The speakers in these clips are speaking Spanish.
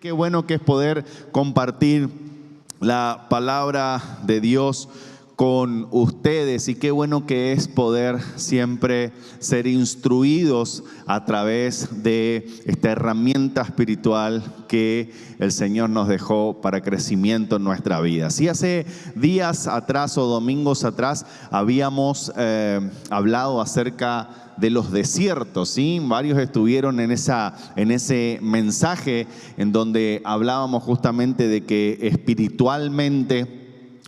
Qué bueno que es poder compartir la palabra de Dios con ustedes y qué bueno que es poder siempre ser instruidos a través de esta herramienta espiritual que el Señor nos dejó para crecimiento en nuestra vida. Si hace días atrás o domingos atrás habíamos hablado acerca de los desiertos, ¿sí? Varios estuvieron en ese mensaje en donde hablábamos justamente de que espiritualmente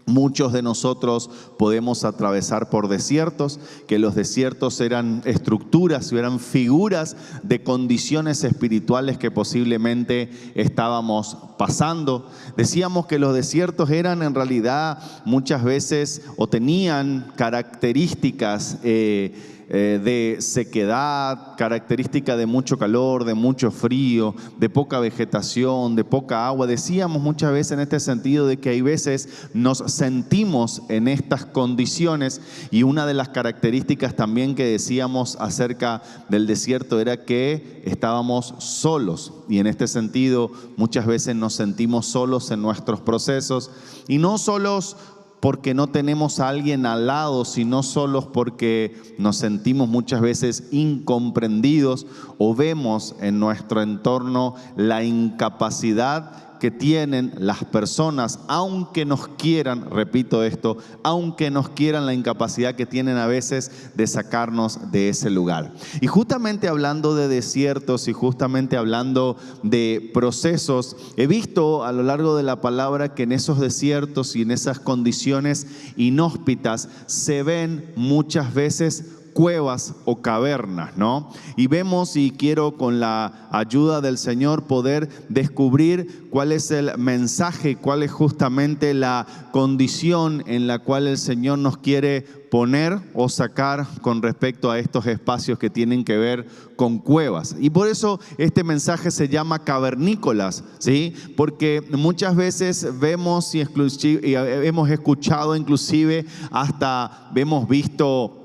muchos de nosotros podemos atravesar por desiertos, que los desiertos eran estructuras, eran figuras de condiciones espirituales que posiblemente estábamos pasando. Decíamos que los desiertos eran en realidad muchas veces o tenían características de sequedad, característica de mucho calor, de mucho frío, de poca vegetación, de poca agua. Decíamos muchas veces en este sentido de que hay veces nos sentimos en estas condiciones, y una de las características también que decíamos acerca del desierto era que estábamos solos, y en este sentido muchas veces nos sentimos solos en nuestros procesos, y no solos porque no tenemos a alguien al lado, sino solos porque nos sentimos muchas veces incomprendidos o vemos en nuestro entorno la incapacidad que tienen las personas, aunque nos quieran, repito esto, aunque nos quieran, la incapacidad que tienen a veces de sacarnos de ese lugar. Y justamente hablando de desiertos y justamente hablando de procesos, he visto a lo largo de la palabra que en esos desiertos y en esas condiciones inhóspitas se ven muchas veces cuevas o cavernas, ¿no? Y vemos, y quiero con la ayuda del Señor poder descubrir cuál es el mensaje, cuál es justamente la condición en la cual el Señor nos quiere poner o sacar con respecto a estos espacios que tienen que ver con cuevas. Y por eso este mensaje se llama cavernícolas, ¿sí? Porque muchas veces vemos y hemos escuchado, inclusive hasta hemos visto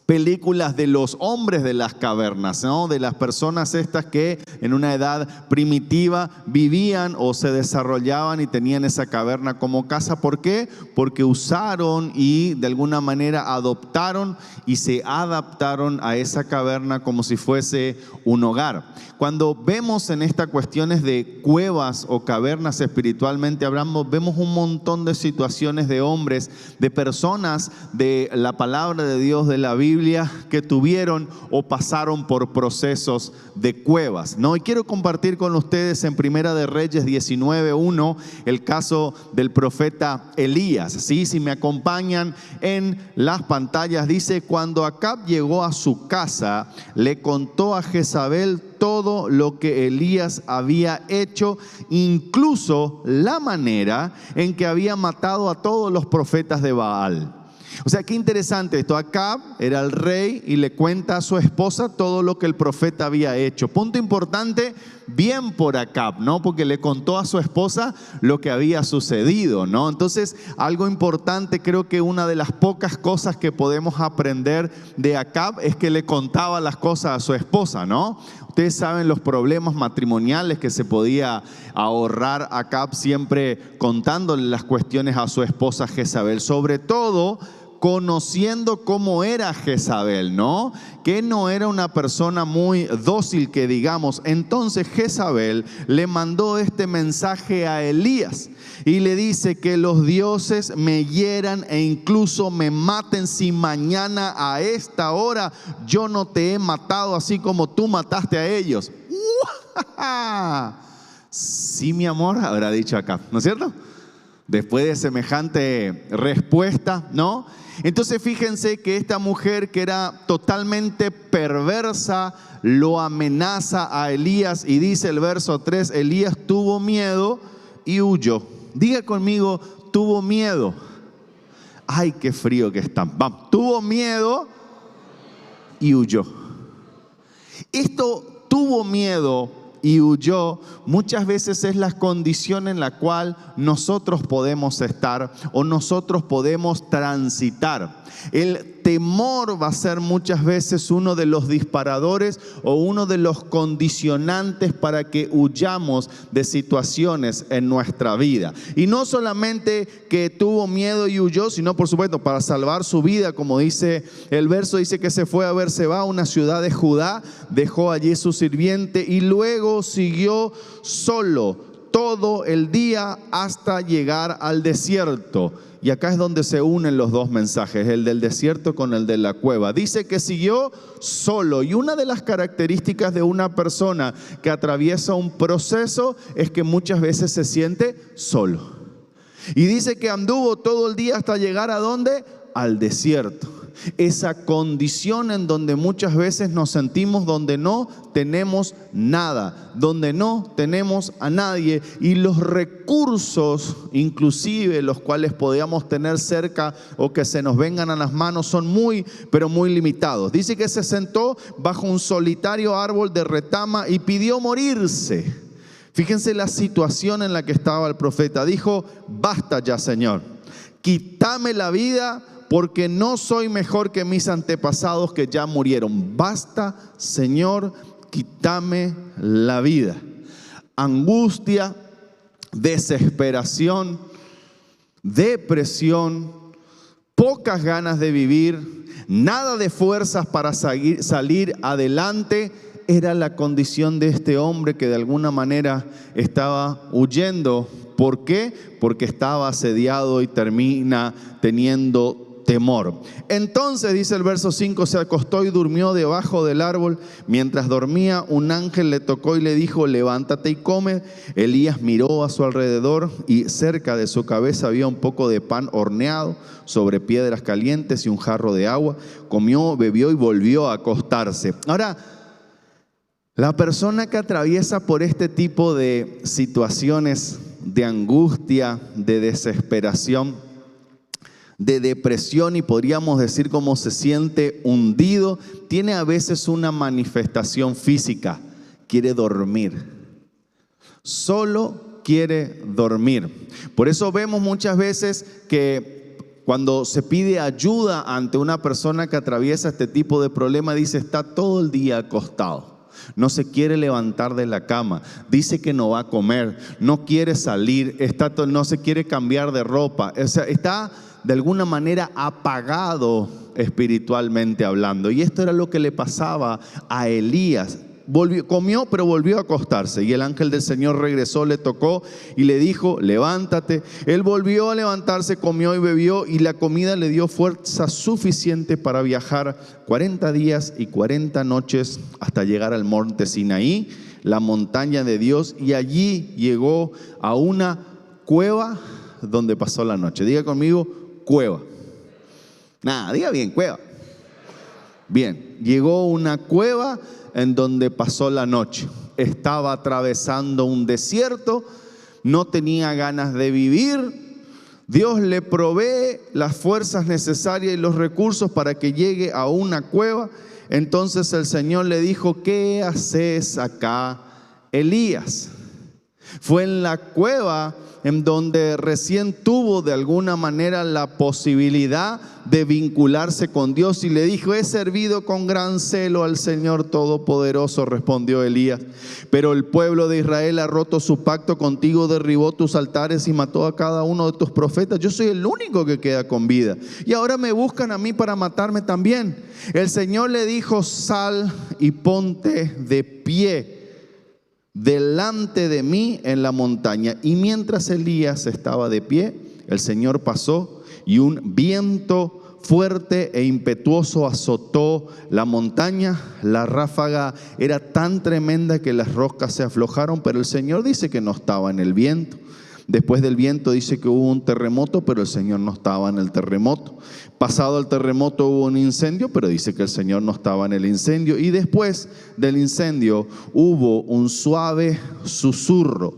películas de los hombres de las cavernas, ¿no? De las personas estas que en una edad primitiva vivían o se desarrollaban y tenían esa caverna como casa. ¿Por qué? Porque usaron y de alguna manera adoptaron y se adaptaron a esa caverna como si fuese un hogar. Cuando vemos en estas cuestiones de cuevas o cavernas espiritualmente hablando, vemos un montón de situaciones de hombres, de personas de la palabra de Dios, de la Biblia, que tuvieron o pasaron por procesos de cuevas, ¿no? Y quiero compartir con ustedes en Primera de Reyes 19:1 el caso del profeta Elías, ¿sí? Si me acompañan en las pantallas, dice: cuando Acab llegó a su casa, le contó a Jezabel todo lo que Elías había hecho, incluso la manera en que había matado a todos los profetas de Baal. O sea, qué interesante esto. Acab era el rey y le cuenta a su esposa todo lo que el profeta había hecho. Punto importante, bien por Acab, ¿no? Porque le contó a su esposa lo que había sucedido, ¿no? Entonces, algo importante, creo que una de las pocas cosas que podemos aprender de Acab es que le contaba las cosas a su esposa, ¿no? Ustedes saben los problemas matrimoniales que se podía ahorrar Acab siempre contándole las cuestiones a su esposa Jezabel, sobre todo conociendo cómo era Jezabel, ¿no? Que no era una persona muy dócil, que digamos. Entonces Jezabel le mandó este mensaje a Elías y le dice: que los dioses me hieran e incluso me maten si mañana a esta hora yo no te he matado así como tú mataste a ellos. Sí, mi amor, habrá dicho acá, ¿no es cierto? Después de semejante respuesta, ¿no? Entonces fíjense que esta mujer, que era totalmente perversa, lo amenaza a Elías, y dice el verso 3: Elías tuvo miedo y huyó. Diga conmigo: tuvo miedo. Ay, qué frío que está. Vamos. Tuvo miedo y huyó. Esto, tuvo miedo y huyó, muchas veces es la condición en la cual nosotros podemos estar o nosotros podemos transitar. El temor va a ser muchas veces uno de los disparadores o uno de los condicionantes para que huyamos de situaciones en nuestra vida. Y no solamente que tuvo miedo y huyó, sino por supuesto para salvar su vida, como dice el verso, dice que se fue a Berseba, una ciudad de Judá, dejó allí su sirviente y luego siguió solo todo el día hasta llegar al desierto. Y acá es donde se unen los dos mensajes, el del desierto con el de la cueva. Dice que siguió solo, y una de las características de una persona que atraviesa un proceso es que muchas veces se siente solo. Y dice que anduvo todo el día hasta llegar ¿a dónde? Al desierto. Esa condición en donde muchas veces nos sentimos donde no tenemos nada, donde no tenemos a nadie, y los recursos, inclusive los cuales podíamos tener cerca o que se nos vengan a las manos, son muy, pero muy limitados. Dice que se sentó bajo un solitario árbol de retama y pidió morirse. Fíjense la situación en la que estaba el profeta. Dijo: basta ya, Señor, quítame la vida, porque no soy mejor que mis antepasados que ya murieron. Basta, Señor, quítame la vida. Angustia, desesperación, depresión, pocas ganas de vivir, nada de fuerzas para salir adelante. Era la condición de este hombre que de alguna manera estaba huyendo. ¿Por qué? Porque estaba asediado y termina teniendo temor. Entonces, dice el verso 5, se acostó y durmió debajo del árbol. Mientras dormía, un ángel le tocó y le dijo: levántate y come. Elías miró a su alrededor y cerca de su cabeza había un poco de pan horneado sobre piedras calientes y un jarro de agua. Comió, bebió y volvió a acostarse. Ahora, la persona que atraviesa por este tipo de situaciones de angustia, de desesperación, de depresión, y podríamos decir cómo se siente hundido, tiene a veces una manifestación física: quiere dormir, solo quiere dormir. Por eso vemos muchas veces que cuando se pide ayuda ante una persona que atraviesa este tipo de problema, dice: está todo el día acostado, no se quiere levantar de la cama, dice que no va a comer, no quiere salir, no se quiere cambiar de ropa, o sea, está de alguna manera apagado espiritualmente hablando. Y esto era lo que le pasaba a Elías. Comió, pero volvió a acostarse. Y el ángel del Señor regresó, le tocó y le dijo: levántate. Él volvió a levantarse, comió y bebió, y la comida le dio fuerza suficiente para viajar 40 días y 40 noches hasta llegar al monte Sinaí, la montaña de Dios, y allí llegó a una cueva donde pasó la noche. Diga conmigo: cueva. Nada, diga bien, cueva. Bien, llegó a una cueva en donde pasó la noche. Estaba atravesando un desierto, no tenía ganas de vivir. Dios le provee las fuerzas necesarias y los recursos para que llegue a una cueva. Entonces el Señor le dijo: ¿qué haces acá, Elías? Fue en la cueva en donde recién tuvo de alguna manera la posibilidad de vincularse con Dios, y le dijo: he servido con gran celo al Señor Todopoderoso, respondió Elías, pero el pueblo de Israel ha roto su pacto contigo, derribó tus altares y mató a cada uno de tus profetas. Yo soy el único que queda con vida, y ahora me buscan a mí para matarme también. El Señor le dijo: sal y ponte de pie delante de mí en la montaña. Y mientras Elías estaba de pie, el Señor pasó, y un viento fuerte e impetuoso azotó la montaña. La ráfaga era tan tremenda que las rocas se aflojaron, pero el Señor dice que no estaba en el viento. Después del viento dice que hubo un terremoto, pero el Señor no estaba en el terremoto. Pasado el terremoto hubo un incendio, pero dice que el Señor no estaba en el incendio. Y después del incendio hubo un suave susurro.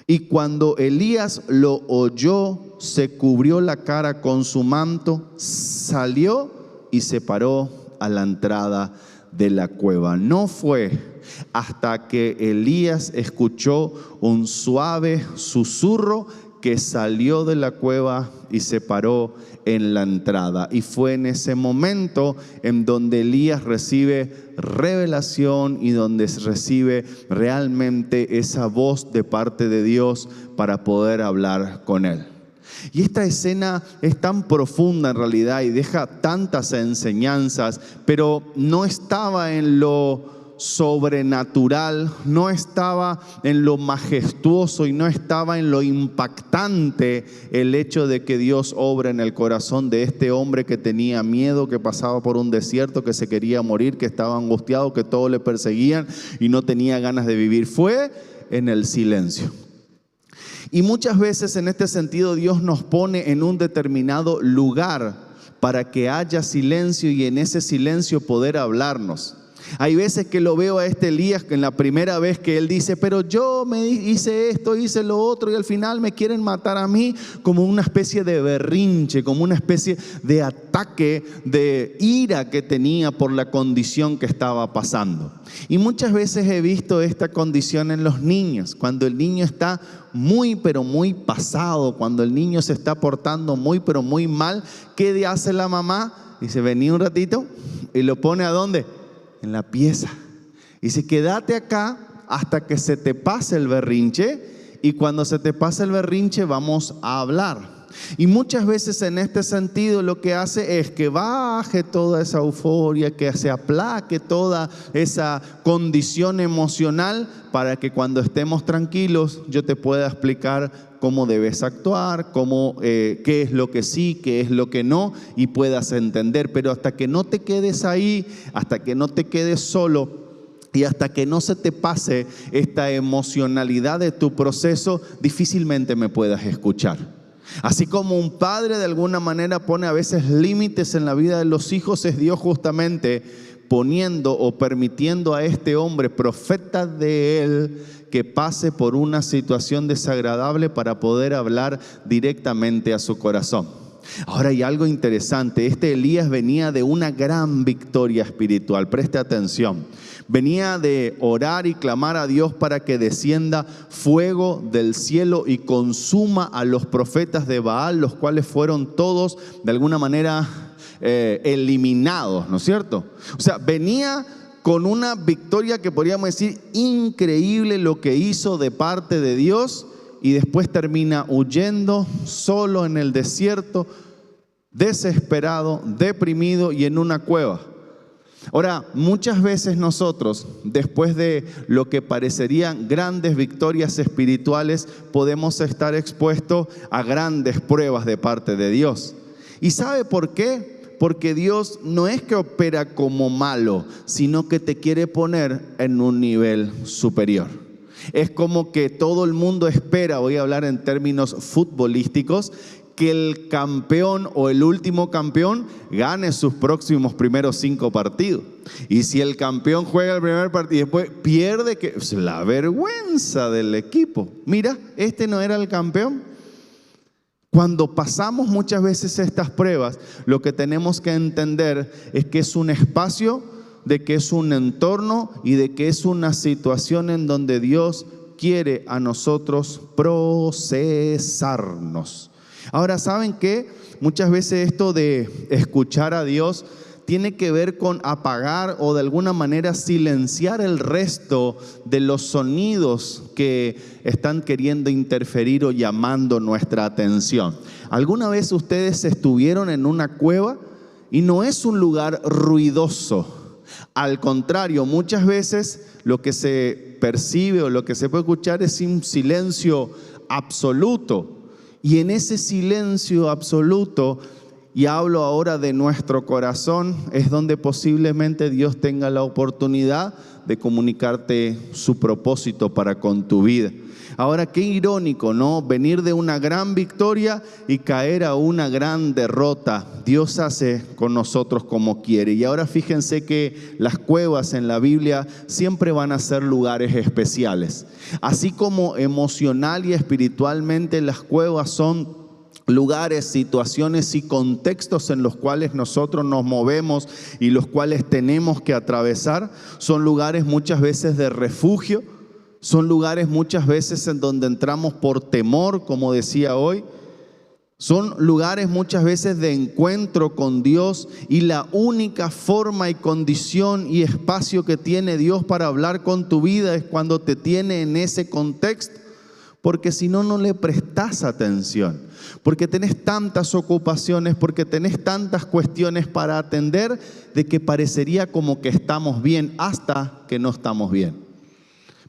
Y cuando Elías lo oyó, se cubrió la cara con su manto, salió y se paró a la entrada de la cueva. No fue hasta que Elías escuchó un suave susurro que salió de la cueva y se paró en la entrada. Y fue en ese momento en donde Elías recibe revelación y donde recibe realmente esa voz de parte de Dios para poder hablar con él. Y esta escena es tan profunda en realidad y deja tantas enseñanzas, pero no estaba en lo sobrenatural, no estaba en lo majestuoso y no estaba en lo impactante el hecho de que Dios obra en el corazón de este hombre que tenía miedo, que pasaba por un desierto, que se quería morir, que estaba angustiado, que todos le perseguían y no tenía ganas de vivir. Fue en el silencio. Y muchas veces en este sentido Dios nos pone en un determinado lugar para que haya silencio y en ese silencio poder hablarnos. Hay veces que lo veo a este Elías, que en la primera vez que él dice, pero yo me hice esto, hice lo otro y al final me quieren matar a mí, como una especie de berrinche, como una especie de ataque de ira que tenía por la condición que estaba pasando. Y muchas veces he visto esta condición en los niños, cuando el niño está muy pero muy pasado, cuando el niño se está portando muy pero muy mal, ¿qué hace la mamá? Dice, vení un ratito y lo pone ¿a dónde? En la pieza. Dice, quédate acá hasta que se te pase el berrinche y cuando se te pase el berrinche vamos a hablar. Y muchas veces en este sentido lo que hace es que baje toda esa euforia, que se aplaque toda esa condición emocional para que cuando estemos tranquilos yo te pueda explicar cómo debes actuar, qué es lo que sí, qué es lo que no y puedas entender. Pero hasta que no te quedes ahí, hasta que no te quedes solo y hasta que no se te pase esta emocionalidad de tu proceso, difícilmente me puedas escuchar. Así como un padre de alguna manera pone a veces límites en la vida de los hijos, es Dios justamente poniendo o permitiendo a este hombre, profeta de él, que pase por una situación desagradable para poder hablar directamente a su corazón. Ahora hay algo interesante, este Elías venía de una gran victoria espiritual, preste atención. Venía de orar y clamar a Dios para que descienda fuego del cielo y consuma a los profetas de Baal, los cuales fueron todos de alguna manera eliminados, ¿no es cierto? O sea, venía con una victoria que podríamos decir increíble lo que hizo de parte de Dios y después termina huyendo solo en el desierto, desesperado, deprimido y en una cueva. Ahora, muchas veces nosotros, después de lo que parecerían grandes victorias espirituales, podemos estar expuestos a grandes pruebas de parte de Dios. ¿Y sabe por qué? Porque Dios no es que opera como malo, sino que te quiere poner en un nivel superior. Es como que todo el mundo espera, voy a hablar en términos futbolísticos, que el campeón o el último campeón gane sus próximos primeros 5 partidos. Y si el campeón juega el primer partido y después pierde, que es la vergüenza del equipo. Mira, este no era el campeón. Cuando pasamos muchas veces estas pruebas, lo que tenemos que entender es que es un espacio, de que es un entorno y de que es una situación en donde Dios quiere a nosotros procesarnos. Ahora, ¿saben qué? Muchas veces esto de escuchar a Dios tiene que ver con apagar o de alguna manera silenciar el resto de los sonidos que están queriendo interferir o llamando nuestra atención. ¿Alguna vez ustedes estuvieron en una cueva? Y no es un lugar ruidoso. Al contrario, muchas veces lo que se percibe o lo que se puede escuchar es un silencio absoluto. Y en ese silencio absoluto, y hablo ahora de nuestro corazón, es donde posiblemente Dios tenga la oportunidad de comunicarte su propósito para con tu vida. Ahora, qué irónico, ¿no? Venir de una gran victoria y caer a una gran derrota. Dios hace con nosotros como quiere. Y ahora fíjense que las cuevas en la Biblia siempre van a ser lugares especiales. Así como emocional y espiritualmente las cuevas son lugares, situaciones y contextos en los cuales nosotros nos movemos y los cuales tenemos que atravesar, son lugares muchas veces de refugio, Son lugares muchas veces en donde entramos por temor, como decía hoy. Son lugares muchas veces de encuentro con Dios, y la única forma y condición y espacio que tiene Dios para hablar con tu vida es cuando te tiene en ese contexto, porque si no, no le prestas atención, porque tenés tantas ocupaciones, porque tenés tantas cuestiones para atender, de que parecería como que estamos bien hasta que no estamos bien.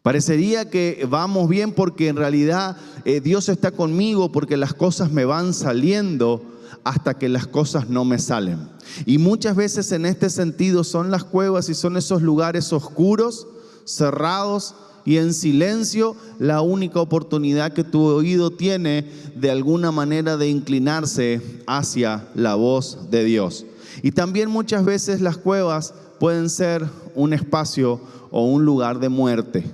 Parecería que vamos bien porque en realidad Dios está conmigo, porque las cosas me van saliendo hasta que las cosas no me salen. Y muchas veces en este sentido son las cuevas y son esos lugares oscuros, cerrados y en silencio, la única oportunidad que tu oído tiene de alguna manera de inclinarse hacia la voz de Dios. Y también muchas veces las cuevas pueden ser un espacio o un lugar de muerte.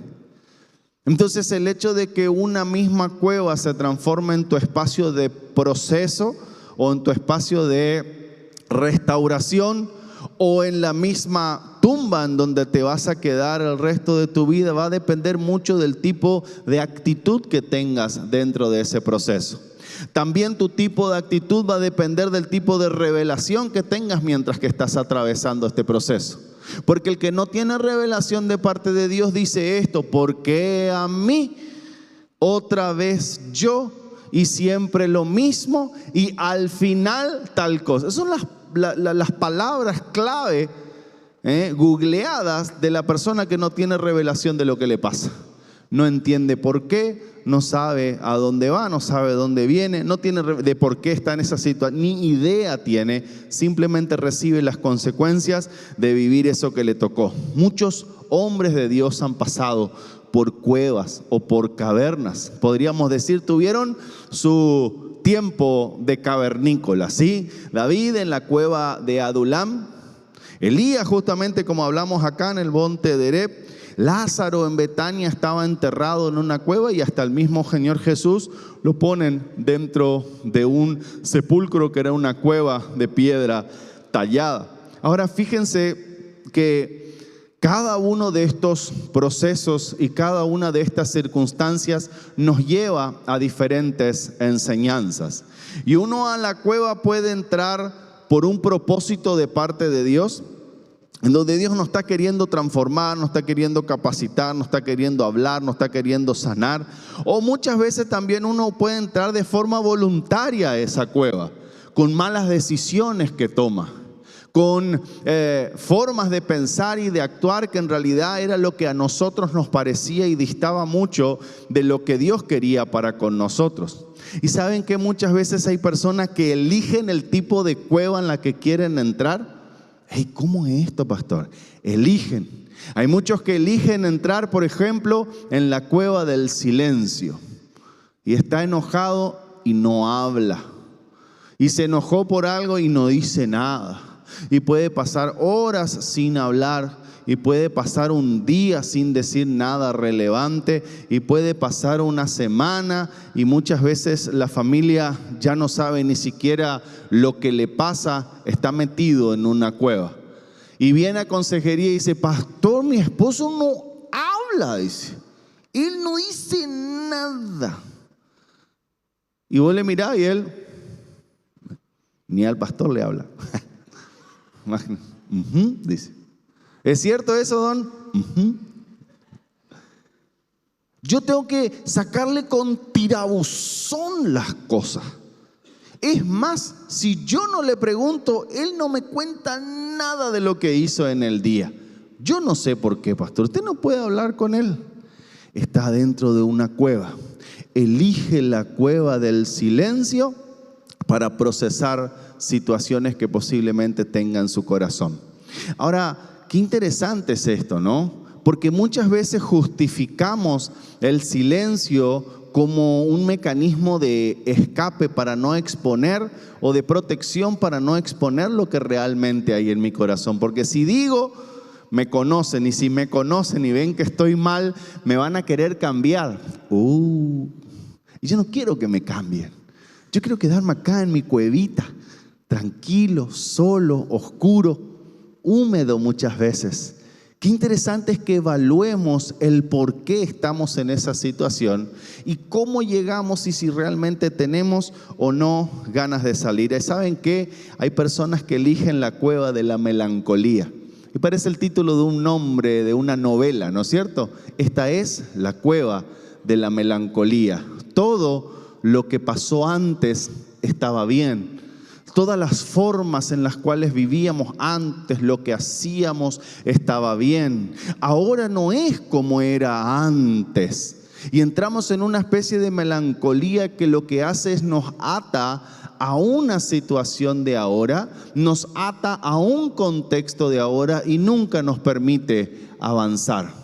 Entonces el hecho de que una misma cueva se transforme en tu espacio de proceso o en tu espacio de restauración o en la misma tumba en donde te vas a quedar el resto de tu vida va a depender mucho del tipo de actitud que tengas dentro de ese proceso. También tu tipo de actitud va a depender del tipo de revelación que tengas mientras que estás atravesando este proceso. Porque el que no tiene revelación de parte de Dios dice esto: ¿por qué a mí? Otra vez yo, y siempre lo mismo, y al final tal cosa. Esas son las palabras clave googleadas de la persona que no tiene revelación de lo que le pasa. No entiende por qué, no sabe a dónde va, no sabe dónde viene, no tiene de por qué está en esa situación, ni idea tiene, simplemente recibe las consecuencias de vivir eso que le tocó. Muchos hombres de Dios han pasado por cuevas o por cavernas, podríamos decir, tuvieron su tiempo de cavernícola, ¿sí? David en la cueva de Adulam, Elías justamente como hablamos acá en el monte de Ereb, Lázaro en Betania estaba enterrado en una cueva, y hasta el mismo Señor Jesús lo ponen dentro de un sepulcro que era una cueva de piedra tallada. Ahora fíjense que cada uno de estos procesos y cada una de estas circunstancias nos lleva a diferentes enseñanzas. Y uno a la cueva puede entrar por un propósito de parte de Dios, en donde Dios nos está queriendo transformar, nos está queriendo capacitar, nos está queriendo hablar, nos está queriendo sanar. O muchas veces también uno puede entrar de forma voluntaria a esa cueva, con malas decisiones que toma, con formas de pensar y de actuar que en realidad era lo que a nosotros nos parecía y distaba mucho de lo que Dios quería para con nosotros. Y saben que muchas veces hay personas que eligen el tipo de cueva en la que quieren entrar. Hey, ¿cómo es esto, pastor? Eligen. Hay muchos que eligen entrar, por ejemplo, en la cueva del silencio. Y está enojado y no habla. Y se enojó por algo y no dice nada. Y puede pasar horas sin hablar. Y puede pasar un día sin decir nada relevante. Y puede pasar una semana. Y muchas veces la familia ya no sabe ni siquiera lo que le pasa. Está metido en una cueva. Y viene a consejería y dice: pastor, mi esposo no habla. Dice, él no dice nada. Y vos le mirás y él ni al pastor le habla. Dice, ¿es cierto eso, don? Yo tengo que sacarle con tirabuzón las cosas. Es más, si yo no le pregunto, él no me cuenta nada de lo que hizo en el día. Yo no sé por qué, pastor. Usted no puede hablar con él. Está dentro de una cueva. Elige la cueva del silencio para procesar situaciones que posiblemente tenga en su corazón. Ahora, qué interesante es esto, ¿no? Porque muchas veces justificamos el silencio como un mecanismo de escape para no exponer, o de protección para no exponer lo que realmente hay en mi corazón. Porque si digo, me conocen, y si me conocen y ven que estoy mal, me van a querer cambiar. Y yo no quiero que me cambien. Yo quiero quedarme acá en mi cuevita, tranquilo, solo, oscuro, húmedo muchas veces, Qué interesante es que evaluemos el por qué estamos en esa situación y cómo llegamos y si realmente tenemos o no ganas de salir. ¿Saben qué? Hay personas que eligen la cueva de la melancolía. Y parece el título de un nombre de una novela, ¿no es cierto? Esta es la cueva de la melancolía. Todo lo que pasó antes estaba bien. Todas las formas en las cuales vivíamos antes, lo que hacíamos estaba bien. Ahora no es como era antes. Y entramos en una especie de melancolía que lo que hace es nos ata a una situación de ahora, nos ata a un contexto de ahora y nunca nos permite avanzar.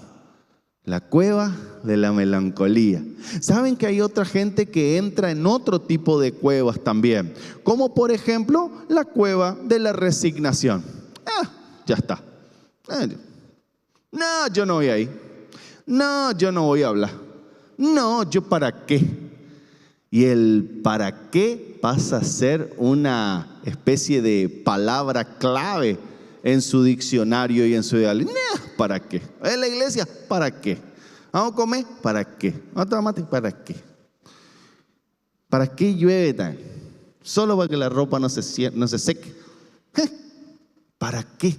La cueva de la melancolía. ¿Saben que hay otra gente que entra en otro tipo de cuevas también? Como por ejemplo la cueva de la resignación. Ya está. No, yo no voy ahí. No, yo no voy a hablar. No, yo para qué. Y el para qué pasa a ser una especie de palabra clave en su diccionario y en su ideal. ¿Para qué? ¿En la iglesia? ¿Para qué? ¿Vamos a comer? ¿Para qué? ¿Vamos a tomar mate? ¿Para qué? ¿Para qué llueve tan? Solo para que la ropa no se seque. ¿Para qué?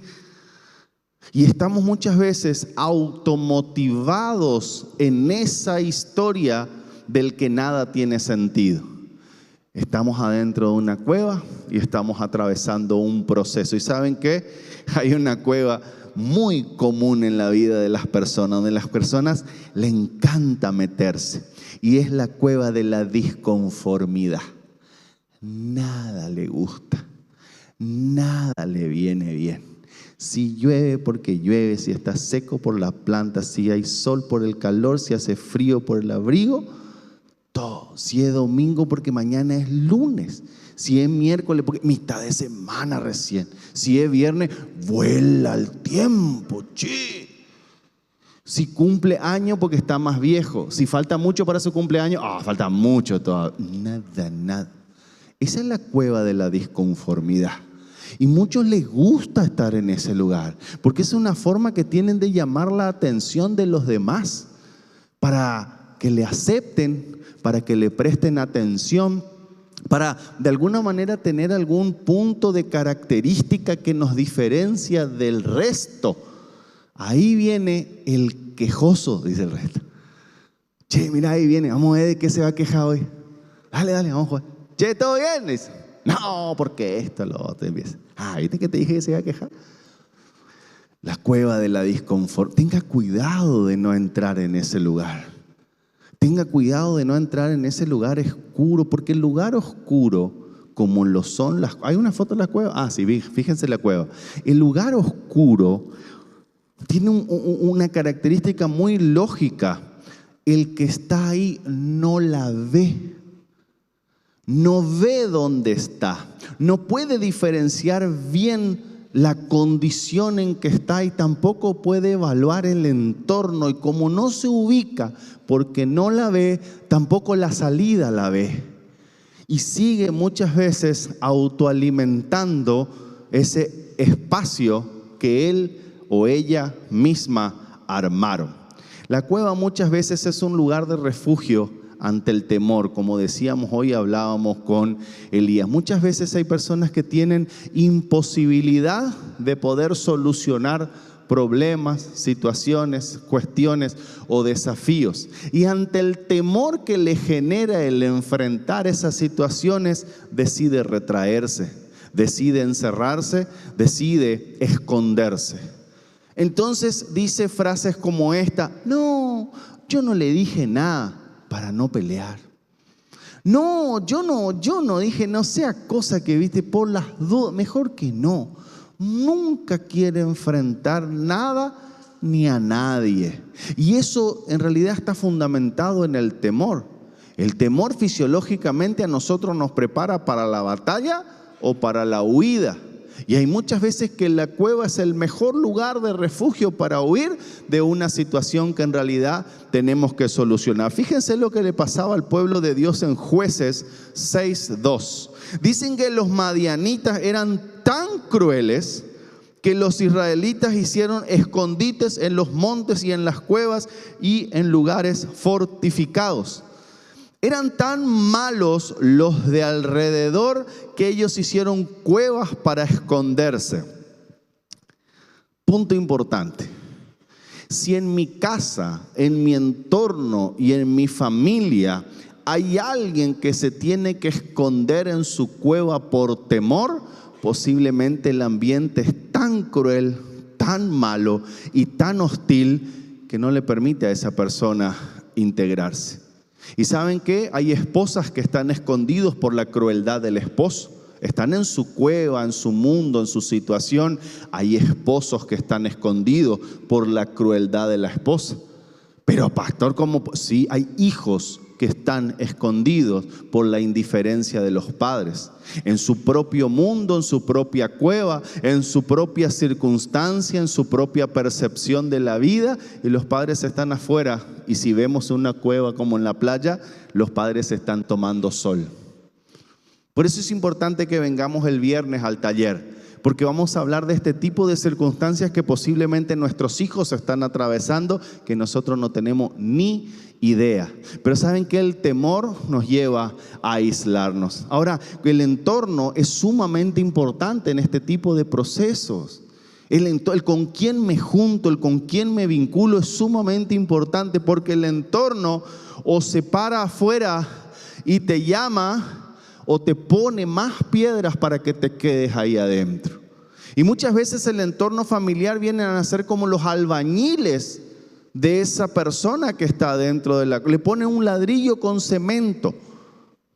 Y estamos muchas veces automotivados en esa historia del que nada tiene sentido. Estamos adentro de una cueva y estamos atravesando un proceso. ¿Y saben qué? Hay una cueva muy común en la vida de las personas, donde las personas le encanta meterse. Y es la cueva de la disconformidad. Nada le gusta, nada le viene bien. Si llueve porque llueve, si está seco por la planta, si hay sol por el calor, si hace frío por el abrigo, todo. Si es domingo porque mañana es lunes, si es miércoles porque mitad de semana recién, si es viernes, vuela el tiempo, che. Si cumple año porque está más viejo, si falta mucho para su cumpleaños, falta mucho todavía. Nada. Esa es la cueva de la disconformidad. Y muchos les gusta estar en ese lugar, porque es una forma que tienen de llamar la atención de los demás, para que le acepten, para que le presten atención, para de alguna manera tener algún punto de característica que nos diferencia del resto. Ahí viene el quejoso, dice el resto. Che, mira, ahí viene, vamos a ver de qué se va a quejar hoy. Dale, vamos a jugar. Che, ¿todo bien? Dice. No, porque esto, lo otro. Empieza. ¿Viste que te dije que se iba a quejar? La cueva de la disconfort. Tenga cuidado de no entrar en ese lugar. Tenga cuidado de no entrar en ese lugar oscuro, porque el lugar oscuro, como lo son las... ¿Hay una foto de la cueva? Sí, fíjense la cueva. El lugar oscuro tiene una característica muy lógica. El que está ahí no la ve. No ve dónde está, no puede diferenciar bien la condición en que está y tampoco puede evaluar el entorno, y como no se ubica porque no la ve, tampoco la salida la ve y sigue muchas veces autoalimentando ese espacio que él o ella misma armaron. La cueva muchas veces es un lugar de refugio ante el temor, como decíamos hoy, hablábamos con Elías. Muchas veces hay personas que tienen imposibilidad de poder solucionar problemas, situaciones, cuestiones o desafíos. Y ante el temor que le genera el enfrentar esas situaciones, decide retraerse, decide encerrarse, decide esconderse. Entonces dice frases como esta: no, yo no le dije nada, para no pelear. No, yo no dije, no sea cosa que viste por las dudas, mejor que no. Nunca quiere enfrentar nada ni a nadie. Y eso en realidad está fundamentado en el temor. El temor fisiológicamente a nosotros nos prepara para la batalla o para la huida. Y hay muchas veces que la cueva es el mejor lugar de refugio para huir de una situación que en realidad tenemos que solucionar. Fíjense lo que le pasaba al pueblo de Dios en Jueces 6:2. Dicen que los madianitas eran tan crueles que los israelitas hicieron escondites en los montes y en las cuevas y en lugares fortificados. Eran tan malos los de alrededor que ellos hicieron cuevas para esconderse. Punto importante. Si en mi casa, en mi entorno y en mi familia hay alguien que se tiene que esconder en su cueva por temor, posiblemente el ambiente es tan cruel, tan malo y tan hostil que no le permite a esa persona integrarse. ¿Y saben qué? Hay esposas que están escondidos por la crueldad del esposo. Están en su cueva, en su mundo, en su situación. Hay esposos que están escondidos por la crueldad de la esposa. Pero pastor, ¿cómo? Sí, hay hijos que están escondidos por la indiferencia de los padres. En su propio mundo, en su propia cueva, en su propia circunstancia, en su propia percepción de la vida. Y los padres están afuera. Y si vemos una cueva como en la playa, los padres están tomando sol. Por eso es importante que vengamos el viernes al taller, porque vamos a hablar de este tipo de circunstancias que posiblemente nuestros hijos están atravesando, que nosotros no tenemos ni idea. Pero saben que el temor nos lleva a aislarnos. Ahora, el entorno es sumamente importante en este tipo de procesos. El con quién me junto, el con quién me vinculo es sumamente importante, porque el entorno o se para afuera y te llama o te pone más piedras para que te quedes ahí adentro. Y muchas veces el entorno familiar viene a ser como los albañiles de esa persona que está dentro de la... Le ponen un ladrillo con cemento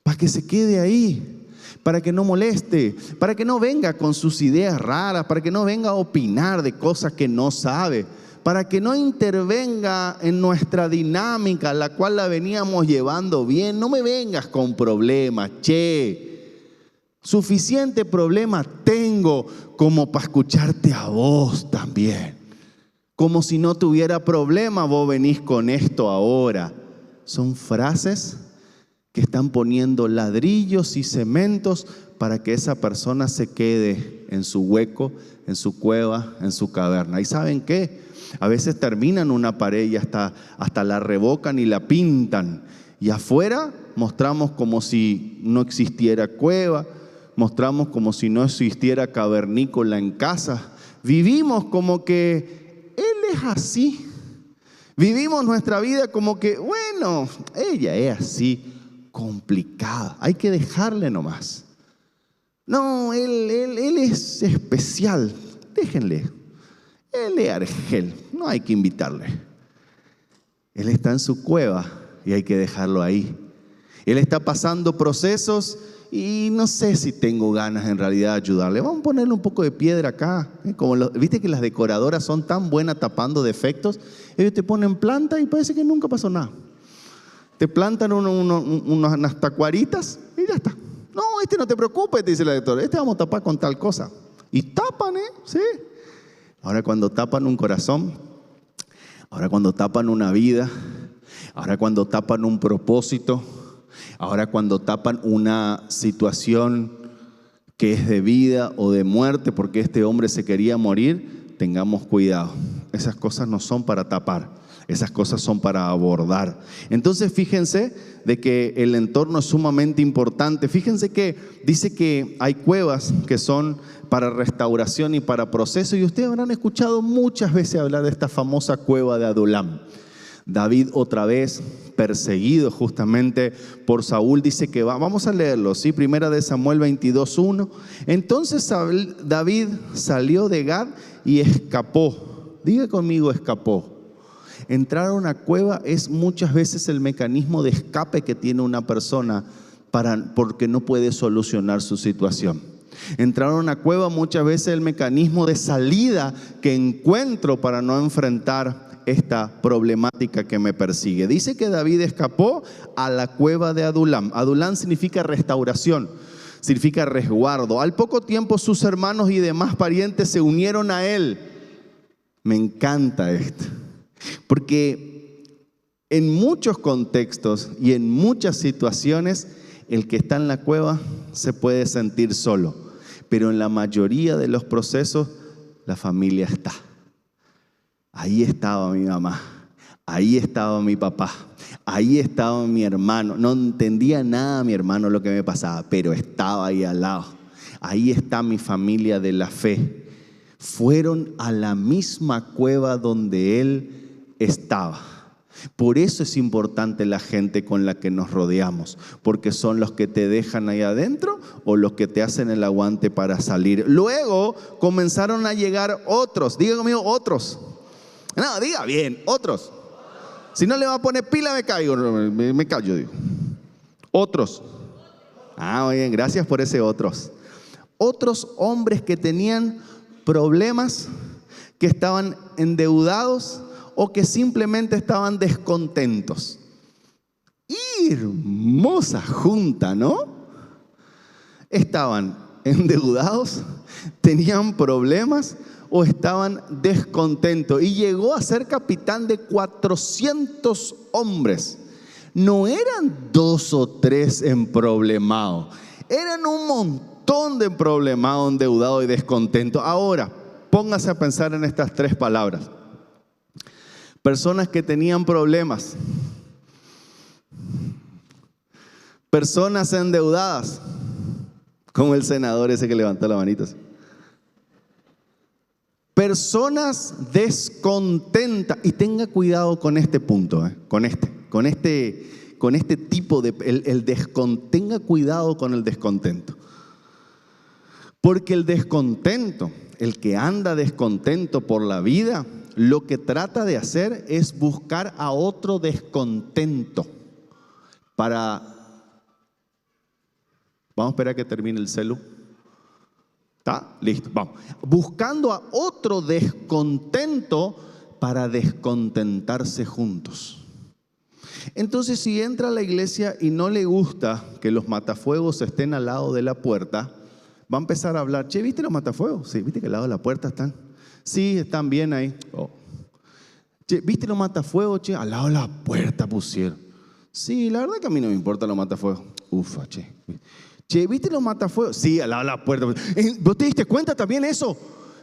para que se quede ahí, para que no moleste, para que no venga con sus ideas raras, para que no venga a opinar de cosas que no sabe, para que no intervenga en nuestra dinámica, la cual la veníamos llevando bien. No me vengas con problemas, suficiente problema tengo como para escucharte a vos también. Como si no tuviera problema, vos venís con esto ahora. Son frases que están poniendo ladrillos y cementos para que esa persona se quede en su hueco, en su cueva, en su caverna. ¿Y saben qué? A veces terminan una pared y hasta la revocan y la pintan. Y afuera mostramos como si no existiera cueva, mostramos como si no existiera cavernícola en casa. Vivimos como que Él es así. Vivimos nuestra vida como que, bueno, ella es así, complicada. Hay que dejarle nomás. No, él es especial. Déjenle. Él es Argel, no hay que invitarle. Él está en su cueva y hay que dejarlo ahí. Él está pasando procesos y no sé si tengo ganas en realidad de ayudarle. Vamos a ponerle un poco de piedra acá. ¿Viste que las decoradoras son tan buenas tapando defectos? Ellos te ponen planta y parece que nunca pasó nada. Te plantan unas tacuaritas y ya está. No, no te preocupes, te dice la doctora. Vamos a tapar con tal cosa. Y tapan, sí. Ahora cuando tapan un corazón, ahora cuando tapan una vida, ahora cuando tapan un propósito, ahora cuando tapan una situación que es de vida o de muerte porque este hombre se quería morir, tengamos cuidado. Esas cosas no son para tapar, esas cosas son para abordar. Entonces fíjense de que el entorno es sumamente importante. Fíjense que dice que hay cuevas que son para restauración y para proceso, y ustedes habrán escuchado muchas veces hablar de esta famosa cueva de Adulam. David otra vez perseguido justamente por Saúl, dice que vamos a leerlo, ¿sí? Primera de Samuel 22:1. Entonces David salió de Gad y escapó. Diga conmigo, escapó. Entrar a una cueva es muchas veces el mecanismo de escape que tiene una persona porque no puede solucionar su situación. Entrar a una cueva muchas veces es el mecanismo de salida que encuentro para no enfrentar esta problemática que me persigue. Dice que David escapó a la cueva de Adulam. Adulam significa restauración, significa resguardo. Al poco tiempo sus hermanos y demás parientes se unieron a él. Me encanta esto, porque en muchos contextos y en muchas situaciones el que está en la cueva se puede sentir solo, pero en la mayoría de los procesos la familia está. Ahí estaba mi mamá, ahí estaba mi papá, ahí estaba mi hermano. No entendía nada mi hermano lo que me pasaba, pero estaba ahí al lado. Ahí está mi familia de la fe. Fueron a la misma cueva donde él estaba. Por eso es importante la gente con la que nos rodeamos, porque son los que te dejan ahí adentro o los que te hacen el aguante para salir. Luego comenzaron a llegar otros. Diga conmigo, otros. No, diga bien, otros. Si no le va a poner pila, me caigo, me callo, digo. Otros. Muy bien, gracias por ese otros. Otros hombres que tenían problemas, que estaban endeudados o que simplemente estaban descontentos. Hermosa junta, ¿no? Estaban endeudados, tenían problemas o estaban descontentos. Y llegó a ser capitán de 400 hombres. No eran 2 o 3 emproblemados, eran un montón de emproblemados, endeudados y descontentos. Ahora, póngase a pensar en estas 3 palabras. Personas que tenían problemas, personas endeudadas, como el senador ese que levantó la manita. Personas descontentas. Y tenga cuidado con este punto, con este tipo de tenga cuidado con el descontento. Porque el descontento, el que anda descontento por la vida, lo que trata de hacer es buscar a otro descontento para... Vamos a esperar a que termine el celu. ¿Está? Listo, vamos. Buscando a otro descontento para descontentarse juntos. Entonces, si entra a la iglesia y no le gusta que los matafuegos estén al lado de la puerta, va a empezar a hablar. Che, ¿viste los matafuegos? Sí, ¿viste que al lado de la puerta están? Sí, están bien ahí. Che, ¿viste los matafuegos? Che, al lado de la puerta pusieron. Sí, la verdad que a mí no me importa los matafuegos. Ufa, che. Che, ¿viste los matafuegos? Sí, al lado de la puerta. ¿Vos te diste cuenta también eso?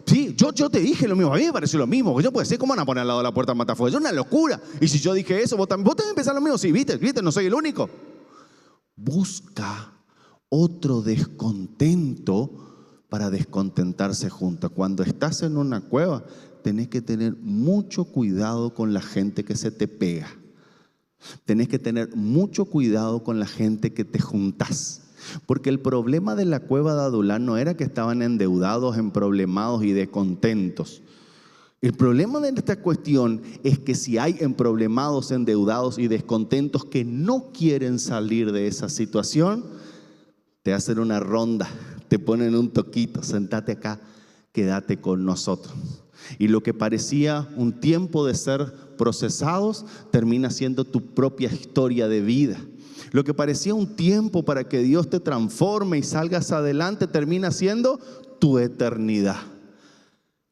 Sí, yo te dije lo mismo. A mí me pareció lo mismo. Yo puedo decir, ¿cómo van a poner al lado de la puerta matafuegos? Es una locura. Y si yo dije eso, vos también pensás lo mismo. Sí, ¿viste? No soy el único. Busca otro descontento para descontentarse juntos. Cuando estás en una cueva, tenés que tener mucho cuidado con la gente que se te pega. Tenés que tener mucho cuidado con la gente que te juntás. Porque el problema de la cueva de Adulán no era que estaban endeudados, emproblemados y descontentos. El problema de esta cuestión es que si hay emproblemados, endeudados y descontentos que no quieren salir de esa situación, te hacen una ronda, te ponen un toquito, sentate acá, quédate con nosotros. Y lo que parecía un tiempo de ser procesados termina siendo tu propia historia de vida. Lo que parecía un tiempo para que Dios te transforme y salgas adelante termina siendo tu eternidad.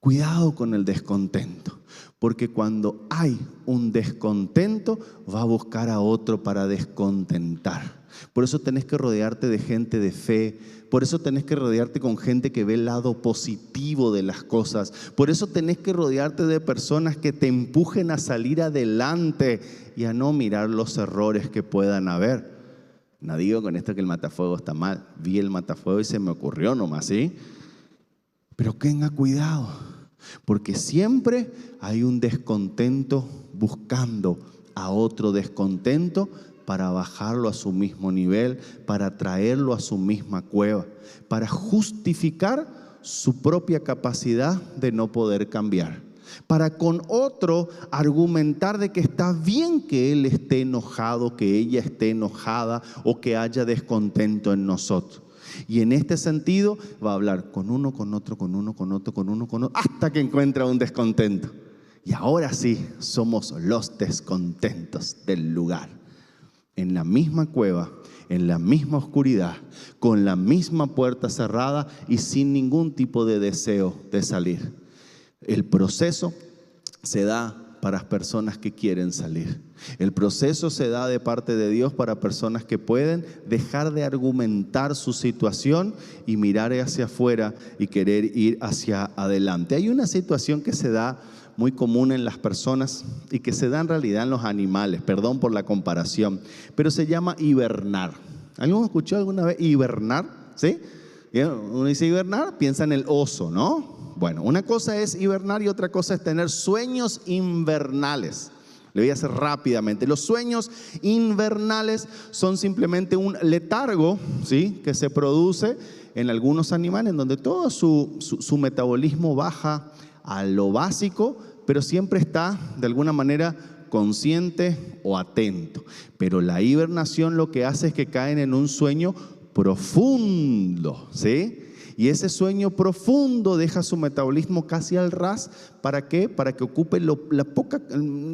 Cuidado con el descontento, porque cuando hay un descontento va a buscar a otro para descontentar. Por eso tenés que rodearte de gente de fe. Por eso tenés que rodearte con gente que ve el lado positivo de las cosas. Por eso tenés que rodearte de personas que te empujen a salir adelante y a no mirar los errores que puedan haber. No digo con esto que el matafuego está mal. Vi el matafuego y se me ocurrió nomás, ¿sí? Pero tenga cuidado, porque siempre hay un descontento buscando a otro descontento para bajarlo a su mismo nivel, para traerlo a su misma cueva, para justificar su propia capacidad de no poder cambiar, para con otro argumentar de que está bien que él esté enojado, que ella esté enojada o que haya descontento en nosotros. Y en este sentido va a hablar con uno, con otro, con uno, con otro, con uno, con otro, hasta que encuentra un descontento. Y ahora sí, somos los descontentos del lugar. En la misma cueva, en la misma oscuridad, con la misma puerta cerrada y sin ningún tipo de deseo de salir. El proceso se da para personas que quieren salir. El proceso se da de parte de Dios para personas que pueden dejar de argumentar su situación y mirar hacia afuera y querer ir hacia adelante. Hay una situación que se da muy común en las personas y que se da en realidad en los animales, perdón por la comparación, pero se llama hibernar. ¿Alguien escuchó alguna vez hibernar? ¿Sí? Uno dice hibernar, piensa en el oso, ¿no? Bueno, una cosa es hibernar y otra cosa es tener sueños invernales. Le voy a hacer rápidamente. Los sueños invernales son simplemente un letargo, ¿sí?, que se produce en algunos animales, en donde todo su metabolismo baja a lo básico, pero siempre está de alguna manera consciente o atento. Pero la hibernación lo que hace es que caen en un sueño profundo, ¿sí? Y ese sueño profundo deja su metabolismo casi al ras. ¿Para qué? Para que ocupe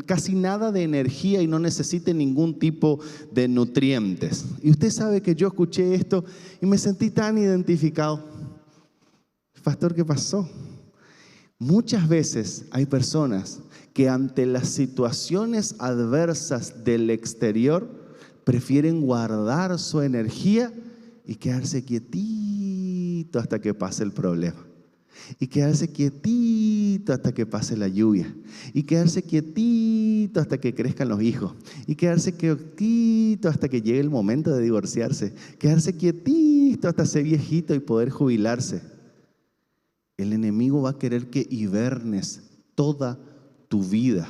casi nada de energía y no necesite ningún tipo de nutrientes. Y usted sabe que yo escuché esto y me sentí tan identificado. Pastor, ¿qué pasó? Muchas veces hay personas que ante las situaciones adversas del exterior prefieren guardar su energía y quedarse quietito hasta que pase el problema. Y quedarse quietito hasta que pase la lluvia. Y quedarse quietito hasta que crezcan los hijos. Y quedarse quietito hasta que llegue el momento de divorciarse. Quedarse quietito hasta ser viejito y poder jubilarse. El enemigo va a querer que hibernes toda tu vida.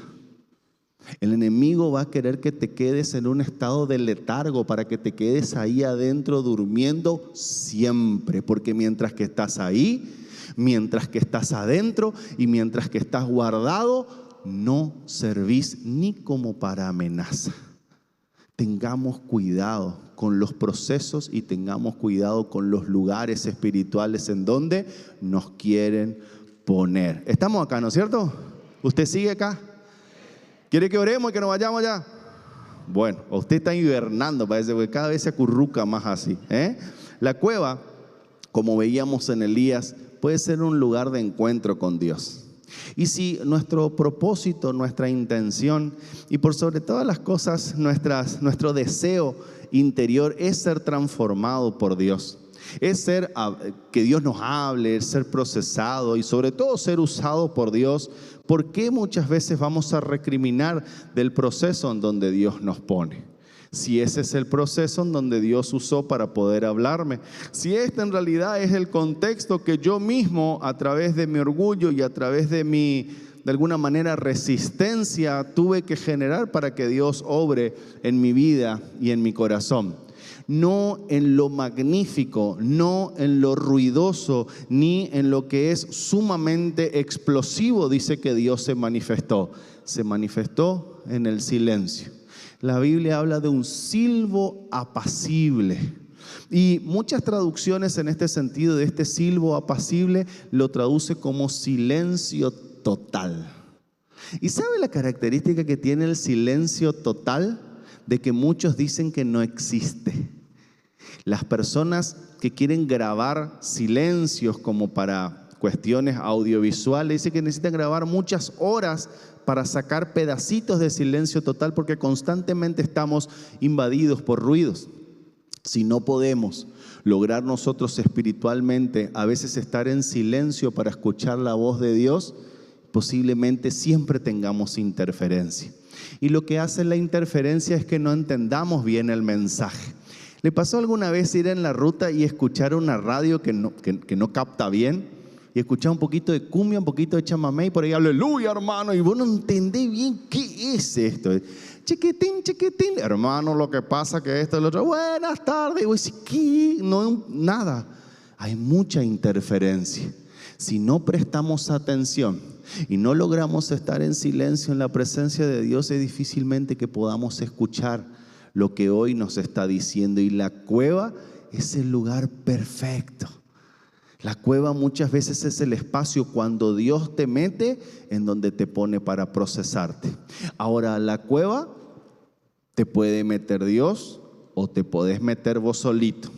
El enemigo va a querer que te quedes en un estado de letargo para que te quedes ahí adentro durmiendo siempre. Porque mientras que estás ahí, mientras que estás adentro y mientras que estás guardado, no servís ni como para amenaza. Tengamos cuidado con los procesos y tengamos cuidado con los lugares espirituales en donde nos quieren poner. Estamos acá, ¿no es cierto? ¿Usted sigue acá? ¿Quiere que oremos y que nos vayamos ya? Bueno, usted está hibernando, parece, porque cada vez se acurruca más así, ¿eh? La cueva, como veíamos en Elías, puede ser un lugar de encuentro con Dios. Y si nuestro propósito, nuestra intención y por sobre todas las cosas nuestro deseo interior es ser transformado por Dios, es que Dios nos hable, es ser procesado y sobre todo ser usado por Dios, ¿por qué muchas veces vamos a recriminar del proceso en donde Dios nos pone? Si ese es el proceso en donde Dios usó para poder hablarme, si este en realidad es el contexto que yo mismo a través de mi orgullo y a través de mi, de alguna manera, resistencia tuve que generar para que Dios obre en mi vida y en mi corazón. No en lo magnífico, no en lo ruidoso, ni en lo que es sumamente explosivo, dice que Dios se manifestó. Se manifestó en el silencio. La Biblia habla de un silbo apacible. Y muchas traducciones en este sentido de este silbo apacible lo traduce como silencio total. ¿Y sabe la característica que tiene el silencio total? De que muchos dicen que no existe. Las personas que quieren grabar silencios como para cuestiones audiovisuales dicen que necesitan grabar muchas horas para sacar pedacitos de silencio total porque constantemente estamos invadidos por ruidos. Si no podemos lograr nosotros espiritualmente a veces estar en silencio para escuchar la voz de Dios, posiblemente siempre tengamos interferencia. Y lo que hace la interferencia es que no entendamos bien el mensaje. ¿Le pasó alguna vez ir en la ruta y escuchar una radio que no capta bien? Y escuchar un poquito de cumbia, un poquito de chamamé y por ahí aleluya, hermano, y vos no entendés bien qué es esto. Chiquitín, chiquitín, hermano, lo que pasa que esto es lo otro. Buenas tardes. Y vos decís, ¿qué? No, nada. Hay mucha interferencia. Si no prestamos atención y no logramos estar en silencio en la presencia de Dios, es difícilmente que podamos escuchar lo que hoy nos está diciendo. Y la cueva es el lugar perfecto. La cueva muchas veces es el espacio cuando Dios te mete en donde te pone para procesarte. Ahora, la cueva te puede meter Dios o te podés meter vos solito.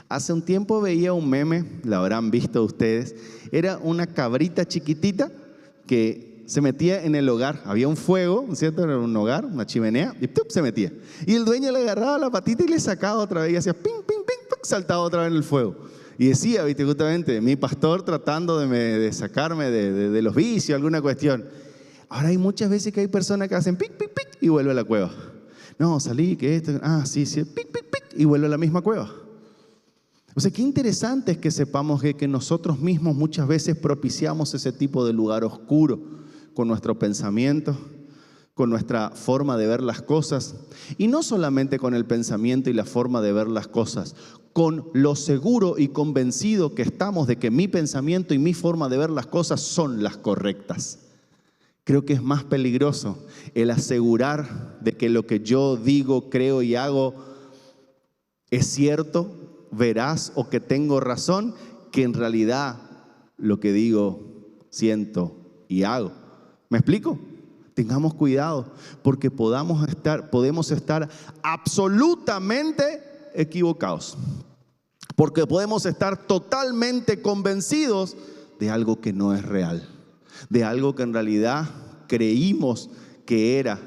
Hace un tiempo veía un meme, lo habrán visto ustedes, era una cabrita chiquitita que se metía en el hogar. Había un fuego, ¿cierto? Era un hogar, una chimenea, y ¡tup! Se metía. Y el dueño le agarraba la patita y le sacaba otra vez y hacía ping, ping, ping, ¡tuc! Saltaba otra vez en el fuego. Y decía, viste, justamente, mi pastor tratando de sacarme de los vicios, alguna cuestión. Ahora hay muchas veces que hay personas que hacen pic, pic, pic y vuelve a la cueva. No, salí, que esto, sí, pic, pic, pic y vuelve a la misma cueva. O sea, qué interesante es que sepamos que nosotros mismos muchas veces propiciamos ese tipo de lugar oscuro con nuestro pensamiento, con nuestra forma de ver las cosas. Y no solamente con el pensamiento y la forma de ver las cosas, con lo seguro y convencido que estamos de que mi pensamiento y mi forma de ver las cosas son las correctas. Creo que es más peligroso el asegurar de que lo que yo digo, creo y hago es cierto, veraz o que tengo razón, que en realidad lo que digo, siento y hago. ¿Me explico? Tengamos cuidado porque podemos estar absolutamente equivocados. Porque podemos estar totalmente convencidos de algo que no es real, de algo que en realidad creímos que era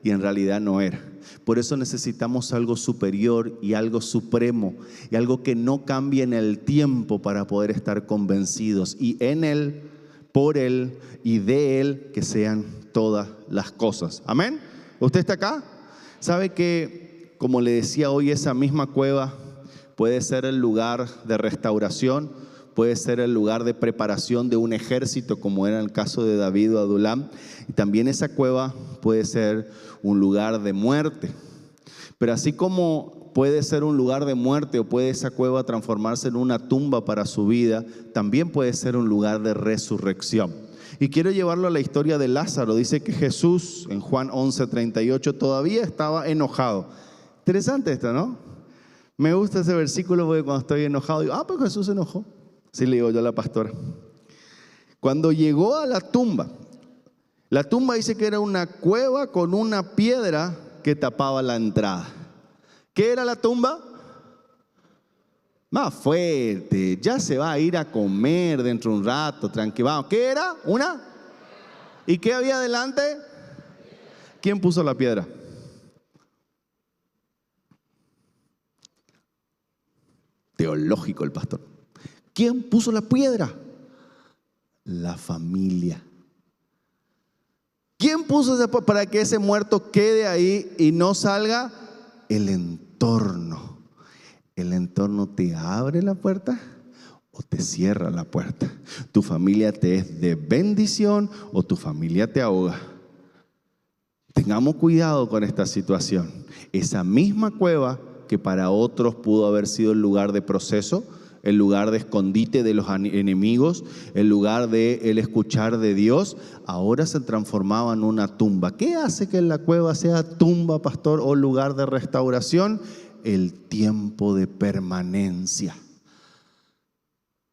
y en realidad no era. Por eso necesitamos algo superior y algo supremo y algo que no cambie en el tiempo para poder estar convencidos. Y en Él, por Él y de Él que sean todas las cosas. ¿Amén? ¿Usted está acá? ¿Sabe que, como le decía hoy, esa misma cueva puede ser el lugar de restauración, puede ser el lugar de preparación de un ejército, como era el caso de David o Adulam, y también esa cueva puede ser un lugar de muerte. Pero así como puede ser un lugar de muerte o puede esa cueva transformarse en una tumba para su vida, también puede ser un lugar de resurrección. Y quiero llevarlo a la historia de Lázaro. Dice que Jesús en Juan 11:38 todavía estaba enojado. Interesante esto, ¿no? Me gusta ese versículo porque cuando estoy enojado digo, pues Jesús se enojó. Sí, le digo yo a la pastora. Cuando llegó a la tumba dice que era una cueva con una piedra que tapaba la entrada. ¿Qué era la tumba? Más fuerte, ya se va a ir a comer dentro de un rato, tranquilo. ¿Qué era? ¿Una? ¿Y qué había adelante? ¿Quién puso la piedra? Teológico el pastor. ¿Quién puso la piedra? La familia. ¿Quién puso para que ese muerto quede ahí y no salga? El entorno. ¿El entorno te abre la puerta o te cierra la puerta? ¿Tu familia te es de bendición o tu familia te ahoga? Tengamos cuidado con esta situación. Esa misma cueva que para otros pudo haber sido el lugar de proceso, el lugar de escondite de los enemigos, el lugar de el escuchar de Dios, ahora se transformaba en una tumba. ¿Qué hace que la cueva sea tumba, pastor, o lugar de restauración? El tiempo de permanencia.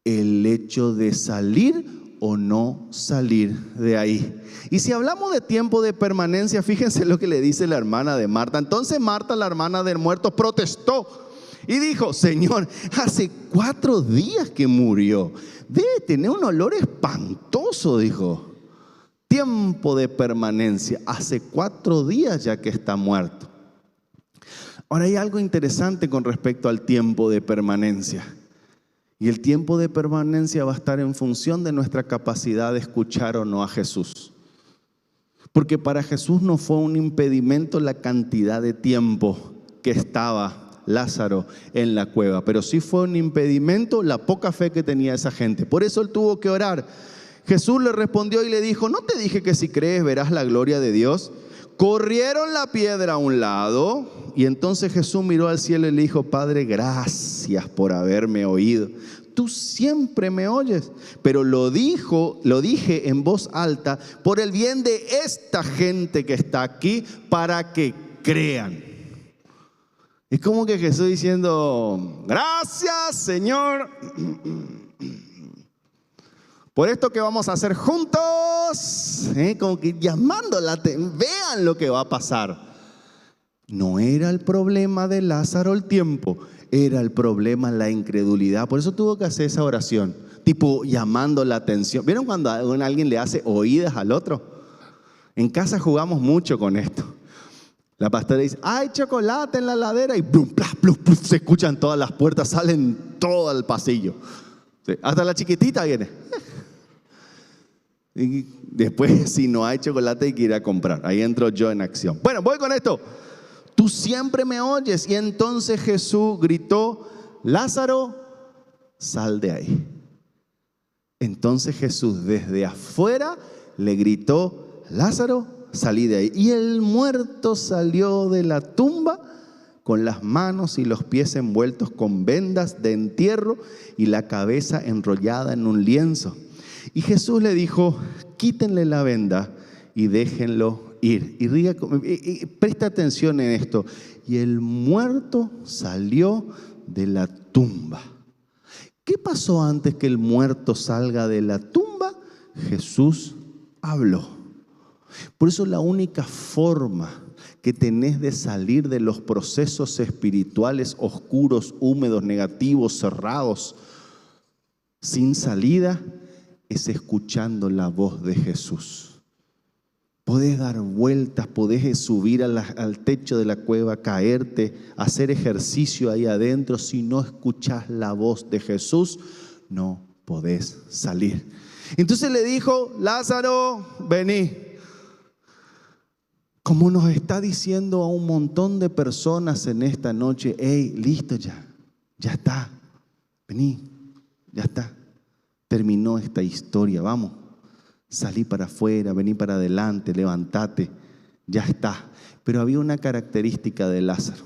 El hecho de salir o no salir de ahí. Y si hablamos de tiempo de permanencia, fíjense lo que le dice la hermana de Marta. Entonces Marta, la hermana del muerto, protestó y dijo: Señor, hace 4 días que murió. Debe tener un olor espantoso, dijo. Tiempo de permanencia. Hace 4 días ya que está muerto. Ahora hay algo interesante con respecto al tiempo de permanencia. Y el tiempo de permanencia va a estar en función de nuestra capacidad de escuchar o no a Jesús. Porque para Jesús no fue un impedimento la cantidad de tiempo que estaba Lázaro en la cueva, pero sí fue un impedimento la poca fe que tenía esa gente. Por eso él tuvo que orar. Jesús le respondió y le dijo: ¿no te dije que si crees verás la gloria de Dios? Corrieron la piedra a un lado y entonces Jesús miró al cielo y le dijo: Padre, gracias por haberme oído. Tú siempre me oyes, pero lo dije en voz alta por el bien de esta gente que está aquí, para que crean. Es como que Jesús diciendo: gracias, Señor, por esto que vamos a hacer juntos, como que llamándola, vean lo que va a pasar. No era el problema de Lázaro el tiempo, era el problema la incredulidad. Por eso tuvo que hacer esa oración, tipo llamando la atención. ¿Vieron cuando alguien le hace oídas al otro? En casa jugamos mucho con esto. La pastora dice, hay chocolate en la heladera y plum, plum, plum, plum, se escuchan todas las puertas, salen todo al pasillo. Sí, hasta la chiquitita viene. Y después, si no hay chocolate, hay que ir a comprar. Ahí entro yo en acción. Bueno, voy con esto. Tú siempre me oyes. Y entonces Jesús gritó, Lázaro, sal de ahí. Entonces Jesús desde afuera le gritó, Lázaro, salí de ahí. Y el muerto salió de la tumba con las manos y los pies envueltos con vendas de entierro y la cabeza enrollada en un lienzo. Y Jesús le dijo, quítenle la venda y déjenlo ir. Y presta atención en esto. Y el muerto salió de la tumba. ¿Qué pasó antes que el muerto salga de la tumba? Jesús habló. Por eso la única forma que tenés de salir de los procesos espirituales oscuros, húmedos, negativos, cerrados, sin salida, es escuchando la voz de Jesús. Podés dar vueltas, podés subir al techo de la cueva, caerte, hacer ejercicio ahí adentro. Si no escuchás la voz de Jesús, no podés salir. Entonces le dijo, Lázaro, vení. Como nos está diciendo a un montón de personas en esta noche, hey, listo ya está, vení, ya está. Terminó esta historia, vamos, salí para afuera, vení para adelante, levantate, ya está. Pero había una característica de Lázaro.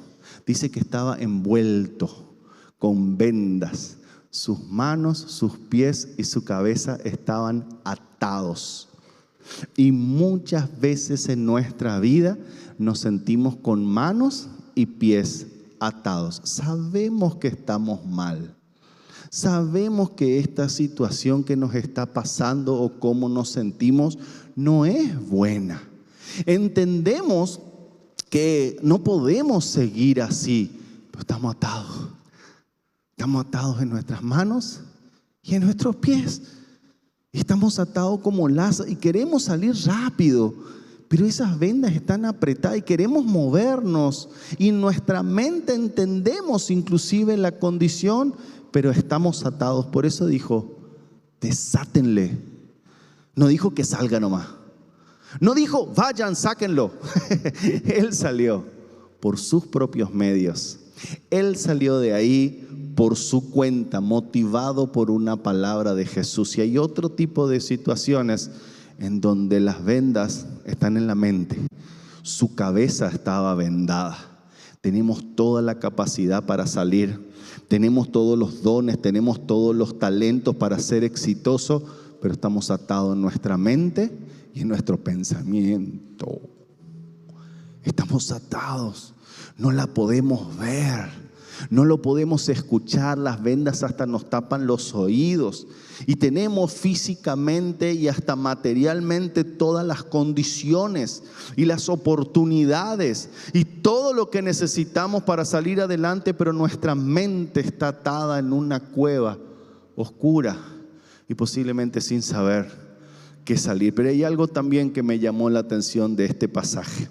Dice que estaba envuelto con vendas. Sus manos, sus pies y su cabeza estaban atados. Y muchas veces en nuestra vida nos sentimos con manos y pies atados. Sabemos que estamos mal. Sabemos que esta situación que nos está pasando o cómo nos sentimos no es buena. Entendemos que no podemos seguir así, pero estamos atados. Estamos atados en nuestras manos y en nuestros pies. Estamos atados como Lázaro y queremos salir rápido, pero esas vendas están apretadas y queremos movernos. Y en nuestra mente entendemos inclusive la condición, pero estamos atados. Por eso dijo, desátenle. No dijo que salga nomás. No dijo, vayan, sáquenlo. Él salió por sus propios medios. Él salió de ahí por su cuenta, motivado por una palabra de Jesús. Y hay otro tipo de situaciones en donde las vendas están en la mente. Su cabeza estaba vendada. Tenemos toda la capacidad para salir. Tenemos todos los dones, tenemos todos los talentos para ser exitosos, pero estamos atados en nuestra mente y en nuestro pensamiento. Estamos atados, no la podemos ver, no lo podemos escuchar, las vendas hasta nos tapan los oídos. Y tenemos físicamente y hasta materialmente todas las condiciones y las oportunidades y todo lo que necesitamos para salir adelante, pero nuestra mente está atada en una cueva oscura y posiblemente sin saber qué salir. Pero hay algo también que me llamó la atención de este pasaje.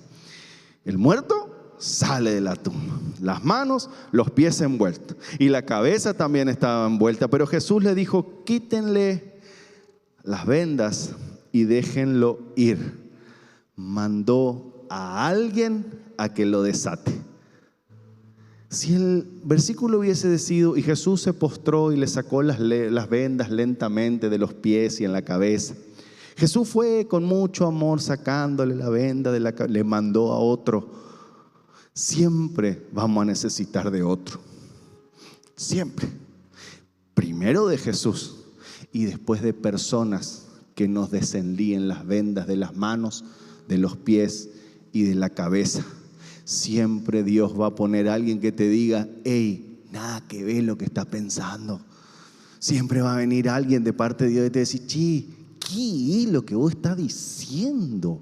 El muerto sale de la tumba, las manos, los pies envueltos y la cabeza también estaba envuelta, pero Jesús le dijo, quítenle las vendas y déjenlo ir. Mandó a alguien a que lo desate. Si el versículo hubiese sido, y Jesús se postró y le sacó las vendas lentamente de los pies y en la cabeza. Jesús fue con mucho amor sacándole la venda de la cabeza, le mandó a otro. Siempre vamos a necesitar de otro. Siempre. Primero de Jesús y después de personas que nos desenlíen las vendas de las manos, de los pies y de la cabeza. Siempre Dios va a poner a alguien que te diga, hey, nada que ver lo que está pensando. Siempre va a venir alguien de parte de Dios y te decir, ¿qué es lo que vos estás diciendo?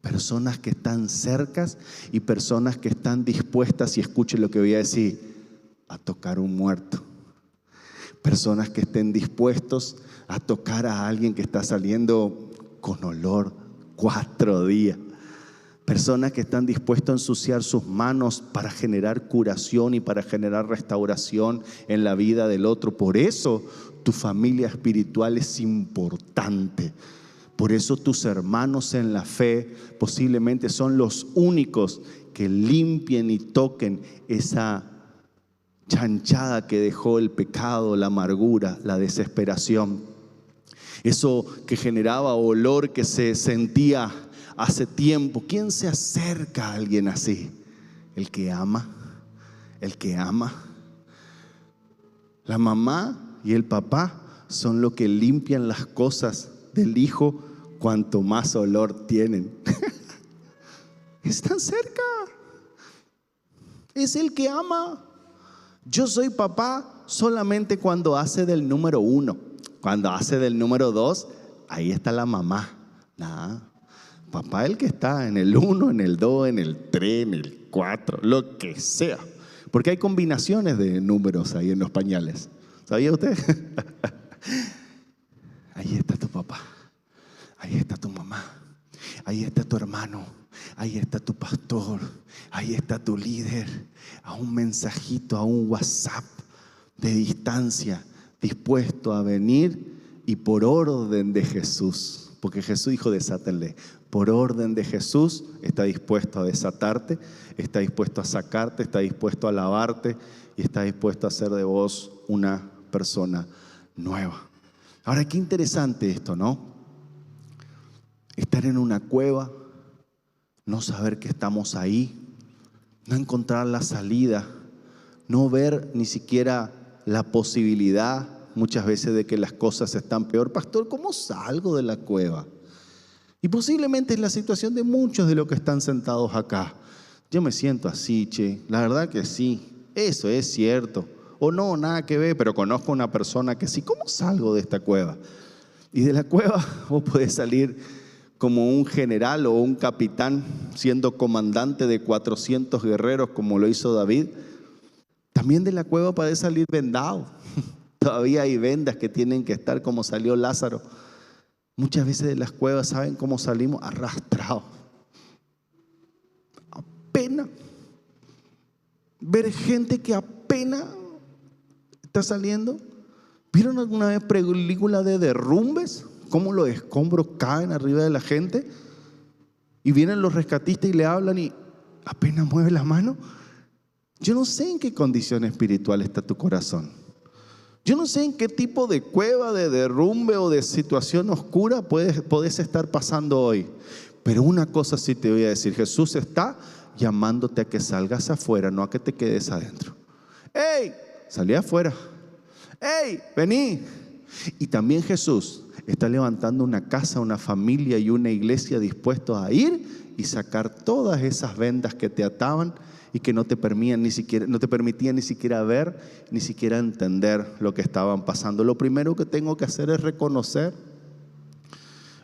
Personas que están cercas y personas que están dispuestas, y escuchen lo que voy a decir, a tocar un muerto. Personas que estén dispuestos a tocar a alguien que está saliendo con olor 4 días. Personas que están dispuestas a ensuciar sus manos para generar curación y para generar restauración en la vida del otro. Por eso tu familia espiritual es importante. Por eso tus hermanos en la fe posiblemente son los únicos que limpien y toquen esa chanchada que dejó el pecado, la amargura, la desesperación. Eso que generaba olor que se sentía hace tiempo. ¿Quién se acerca a alguien así? El que ama, el que ama. La mamá y el papá son los que limpian las cosas del hijo cuanto más olor tienen. Están cerca. Es el que ama. Yo soy papá solamente cuando hace del número 1. Cuando hace del número 2, ahí está la mamá. Nah. Papá es el que está en el 1, en el 2, en el 3, en el 4, lo que sea. Porque hay combinaciones de números ahí en los pañales. ¿Sabía usted? Ahí está tu papá. Ahí está tu mamá. Ahí está tu hermano. Ahí está tu pastor. Ahí está tu líder. A un mensajito, a un WhatsApp de distancia, dispuesto a venir y por orden de Jesús. Porque Jesús dijo: desátenle. Por orden de Jesús está dispuesto a desatarte, está dispuesto a sacarte, está dispuesto a lavarte y está dispuesto a hacer de vos una persona nueva. Ahora, qué interesante esto, ¿no? Estar en una cueva, no saber que estamos ahí, no encontrar la salida, no ver ni siquiera la posibilidad muchas veces de que las cosas están peor. Pastor, ¿cómo salgo de la cueva? Y posiblemente es la situación de muchos de los que están sentados acá. Yo me siento así, che, la verdad que sí, eso es cierto. O no, nada que ver, pero conozco a una persona que sí. ¿Cómo salgo de esta cueva? Y de la cueva vos podés salir como un general o un capitán, siendo comandante de 400 guerreros como lo hizo David. También de la cueva podés salir vendado. Todavía hay vendas que tienen que estar como salió Lázaro. Muchas veces de las cuevas, ¿saben cómo salimos? Arrastrados. Apenas. Ver gente que apenas está saliendo. ¿Vieron alguna vez película de derrumbes? Cómo los escombros caen arriba de la gente. Y vienen los rescatistas y le hablan y apenas mueve la mano. Yo no sé en qué condición espiritual está tu corazón. Yo no sé en qué tipo de cueva, de derrumbe o de situación oscura podés estar pasando hoy. Pero una cosa sí te voy a decir: Jesús está llamándote a que salgas afuera, no a que te quedes adentro. ¡Ey! Salí afuera. ¡Ey! Vení. Y también Jesús está levantando una casa, una familia y una iglesia dispuestos a ir y sacar todas esas vendas que te ataban y que no te permitían ni siquiera ver, ni siquiera entender lo que estaban pasando. Lo primero que tengo que hacer es reconocer.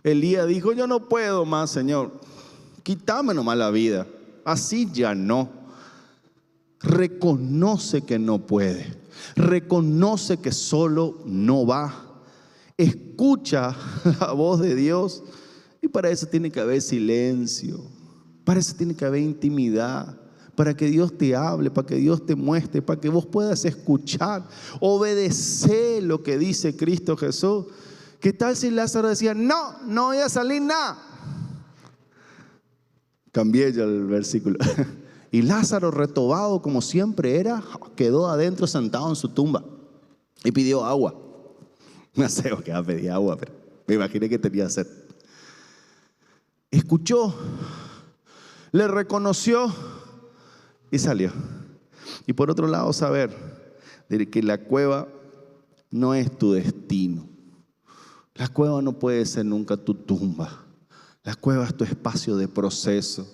Elías dijo: yo no puedo más, Señor, quítame nomás la vida, así ya no. Reconoce que no puede, reconoce que solo no va. Escucha la voz de Dios y para eso tiene que haber silencio, para eso tiene que haber intimidad. Para que Dios te hable, para que Dios te muestre, para que vos puedas escuchar, obedecer lo que dice Cristo Jesús. ¿Qué tal si Lázaro decía: no voy a salir nada? Cambié yo el versículo. Y Lázaro, retobado como siempre era, quedó adentro sentado en su tumba y pidió agua. No sé qué va a pedir agua, pero me imaginé que tenía sed. Escuchó, le reconoció y salió. Y por otro lado, saber de que la cueva no es tu destino. La cueva no puede ser nunca tu tumba. La cueva es tu espacio de proceso.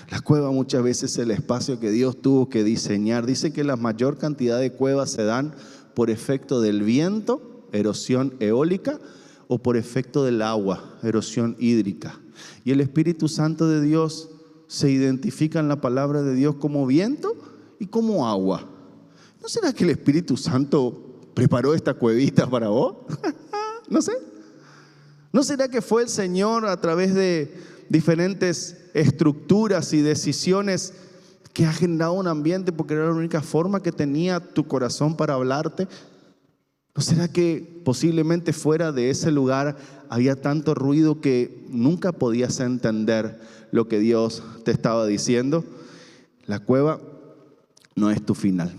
La cueva muchas veces es el espacio que Dios tuvo que diseñar. Dice que la mayor cantidad de cuevas se dan por efecto del viento, erosión eólica, o por efecto del agua, erosión hídrica. Y el Espíritu Santo de Dios se identifica en la palabra de Dios como viento y como agua. ¿No será que el Espíritu Santo preparó esta cuevita para vos? No sé. ¿No será que fue el Señor a través de diferentes estructuras y decisiones que ha generado un ambiente porque era la única forma que tenía tu corazón para hablarte? ¿No será que posiblemente fuera de ese lugar había tanto ruido que nunca podías entender lo que Dios te estaba diciendo? La cueva no es tu final,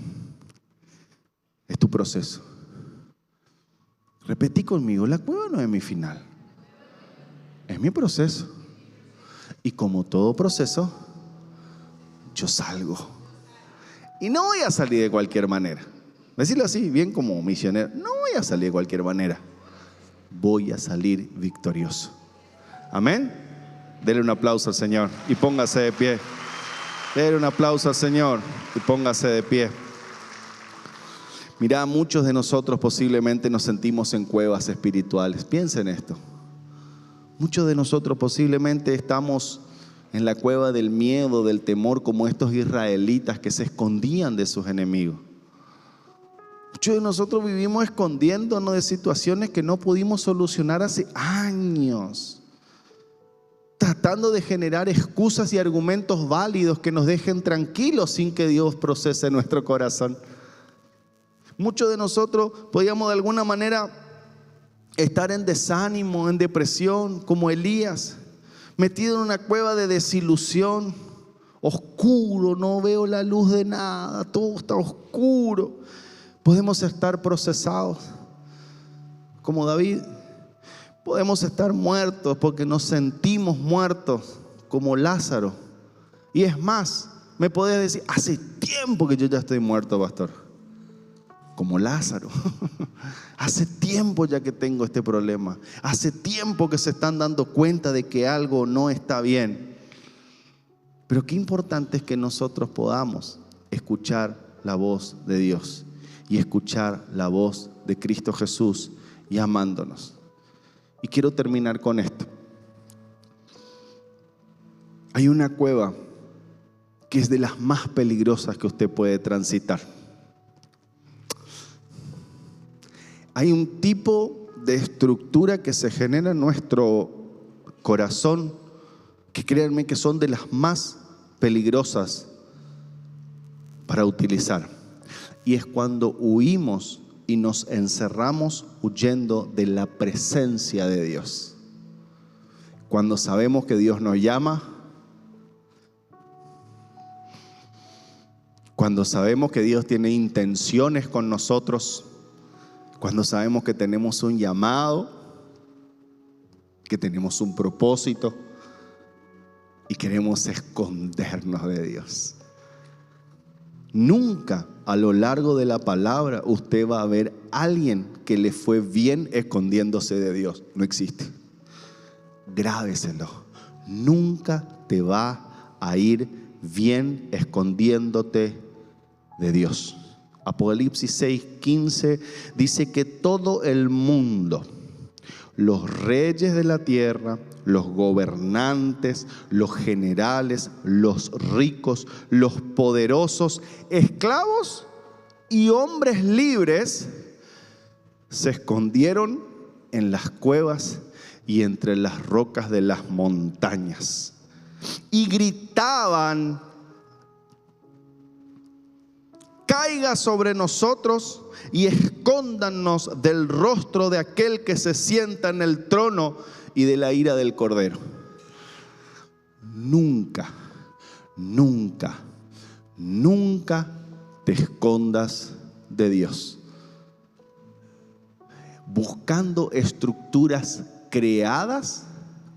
es tu proceso. Repetí conmigo, la cueva no es mi final, es mi proceso. Y como todo proceso, yo salgo. Y no voy a salir de cualquier manera. Decirlo así, bien como misionero, no voy a salir de cualquier manera. Voy a salir victorioso. Amén. Dele un aplauso al Señor y póngase de pie. Dele un aplauso al Señor y póngase de pie. Mirá, muchos de nosotros posiblemente nos sentimos en cuevas espirituales. Piensen en esto. Muchos de nosotros posiblemente estamos en la cueva del miedo, del temor, como estos israelitas que se escondían de sus enemigos. Muchos de nosotros vivimos escondiéndonos de situaciones que no pudimos solucionar hace años, tratando de generar excusas y argumentos válidos que nos dejen tranquilos sin que Dios procese nuestro corazón. Muchos de nosotros podíamos de alguna manera estar en desánimo, en depresión, como Elías, metido en una cueva de desilusión, oscuro, no veo la luz de nada, todo está oscuro. Podemos estar procesados, como David. Podemos estar muertos porque nos sentimos muertos, como Lázaro. Y es más, me podés decir, hace tiempo que yo ya estoy muerto, pastor. Como Lázaro. Hace tiempo ya que tengo este problema. Hace tiempo que se están dando cuenta de que algo no está bien. Pero qué importante es que nosotros podamos escuchar la voz de Dios y escuchar la voz de Cristo Jesús llamándonos. Y quiero terminar con esto. Hay una cueva que es de las más peligrosas que usted puede transitar. Hay un tipo de estructura que se genera en nuestro corazón que créanme que son de las más peligrosas para utilizar. Y es cuando huimos y nos encerramos huyendo de la presencia de Dios. Cuando sabemos que Dios nos llama, cuando sabemos que Dios tiene intenciones con nosotros, cuando sabemos que tenemos un llamado, que tenemos un propósito y queremos escondernos de Dios. Nunca a lo largo de la palabra usted va a ver a alguien que le fue bien escondiéndose de Dios. No existe. Grábeselo. Nunca te va a ir bien escondiéndote de Dios. Apocalipsis 6:15 dice que todo el mundo, los reyes de la tierra, los gobernantes, los generales, los ricos, los poderosos, esclavos y hombres libres se escondieron en las cuevas y entre las rocas de las montañas y gritaban: caiga sobre nosotros y escóndanos del rostro de aquel que se sienta en el trono y de la ira del Cordero. Nunca, nunca, nunca te escondas de Dios, buscando estructuras creadas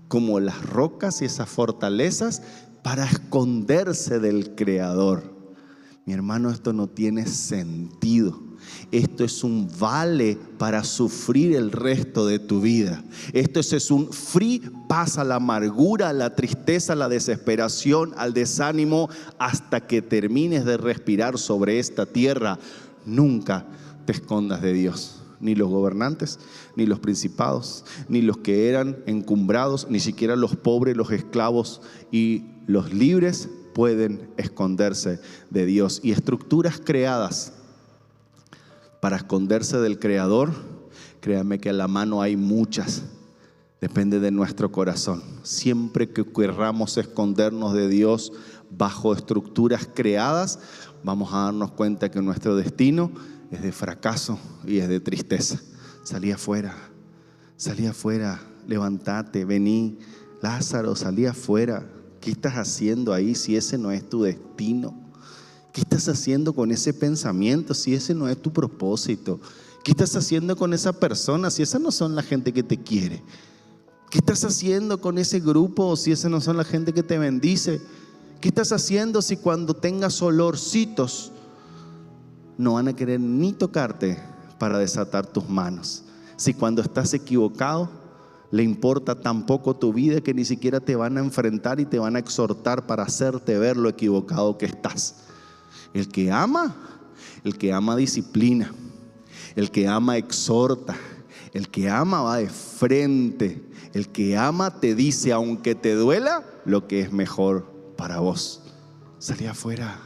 como las rocas y esas fortalezas para esconderse del Creador. Mi hermano, esto no tiene sentido. Esto es un vale para sufrir el resto de tu vida. Esto es un free pass a la amargura, a la tristeza, a la desesperación, al desánimo, hasta que termines de respirar sobre esta tierra. Nunca te escondas de Dios. Ni los gobernantes, ni los principados, ni los que eran encumbrados, ni siquiera los pobres, los esclavos y los libres pueden esconderse de Dios. Y estructuras creadas para esconderse del Creador, créanme que a la mano hay muchas. Depende de nuestro corazón. Siempre que querramos escondernos de Dios bajo estructuras creadas, vamos a darnos cuenta que nuestro destino es de fracaso y es de tristeza. Salí afuera, levántate, vení. Lázaro, salí afuera. ¿Qué estás haciendo ahí si ese no es tu destino? ¿Qué estás haciendo con ese pensamiento si ese no es tu propósito? ¿Qué estás haciendo con esa persona si esas no son la gente que te quiere? ¿Qué estás haciendo con ese grupo si esas no son la gente que te bendice? ¿Qué estás haciendo si cuando tengas olorcitos no van a querer ni tocarte para desatar tus manos? Si cuando estás equivocado le importa tan poco tu vida que ni siquiera te van a enfrentar y te van a exhortar para hacerte ver lo equivocado que estás. El que ama disciplina. El que ama exhorta. El que ama va de frente. El que ama te dice, aunque te duela, lo que es mejor para vos. Salí afuera,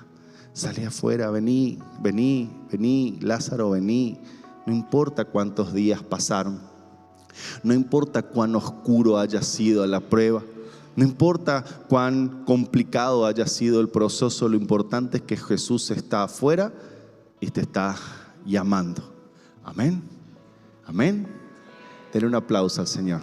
vení, Lázaro, vení. No importa cuántos días pasaron, no importa cuán oscuro haya sido la prueba, no importa cuán complicado haya sido el proceso, lo importante es que Jesús está afuera y te está llamando. Amén, amén. Denle un aplauso al Señor.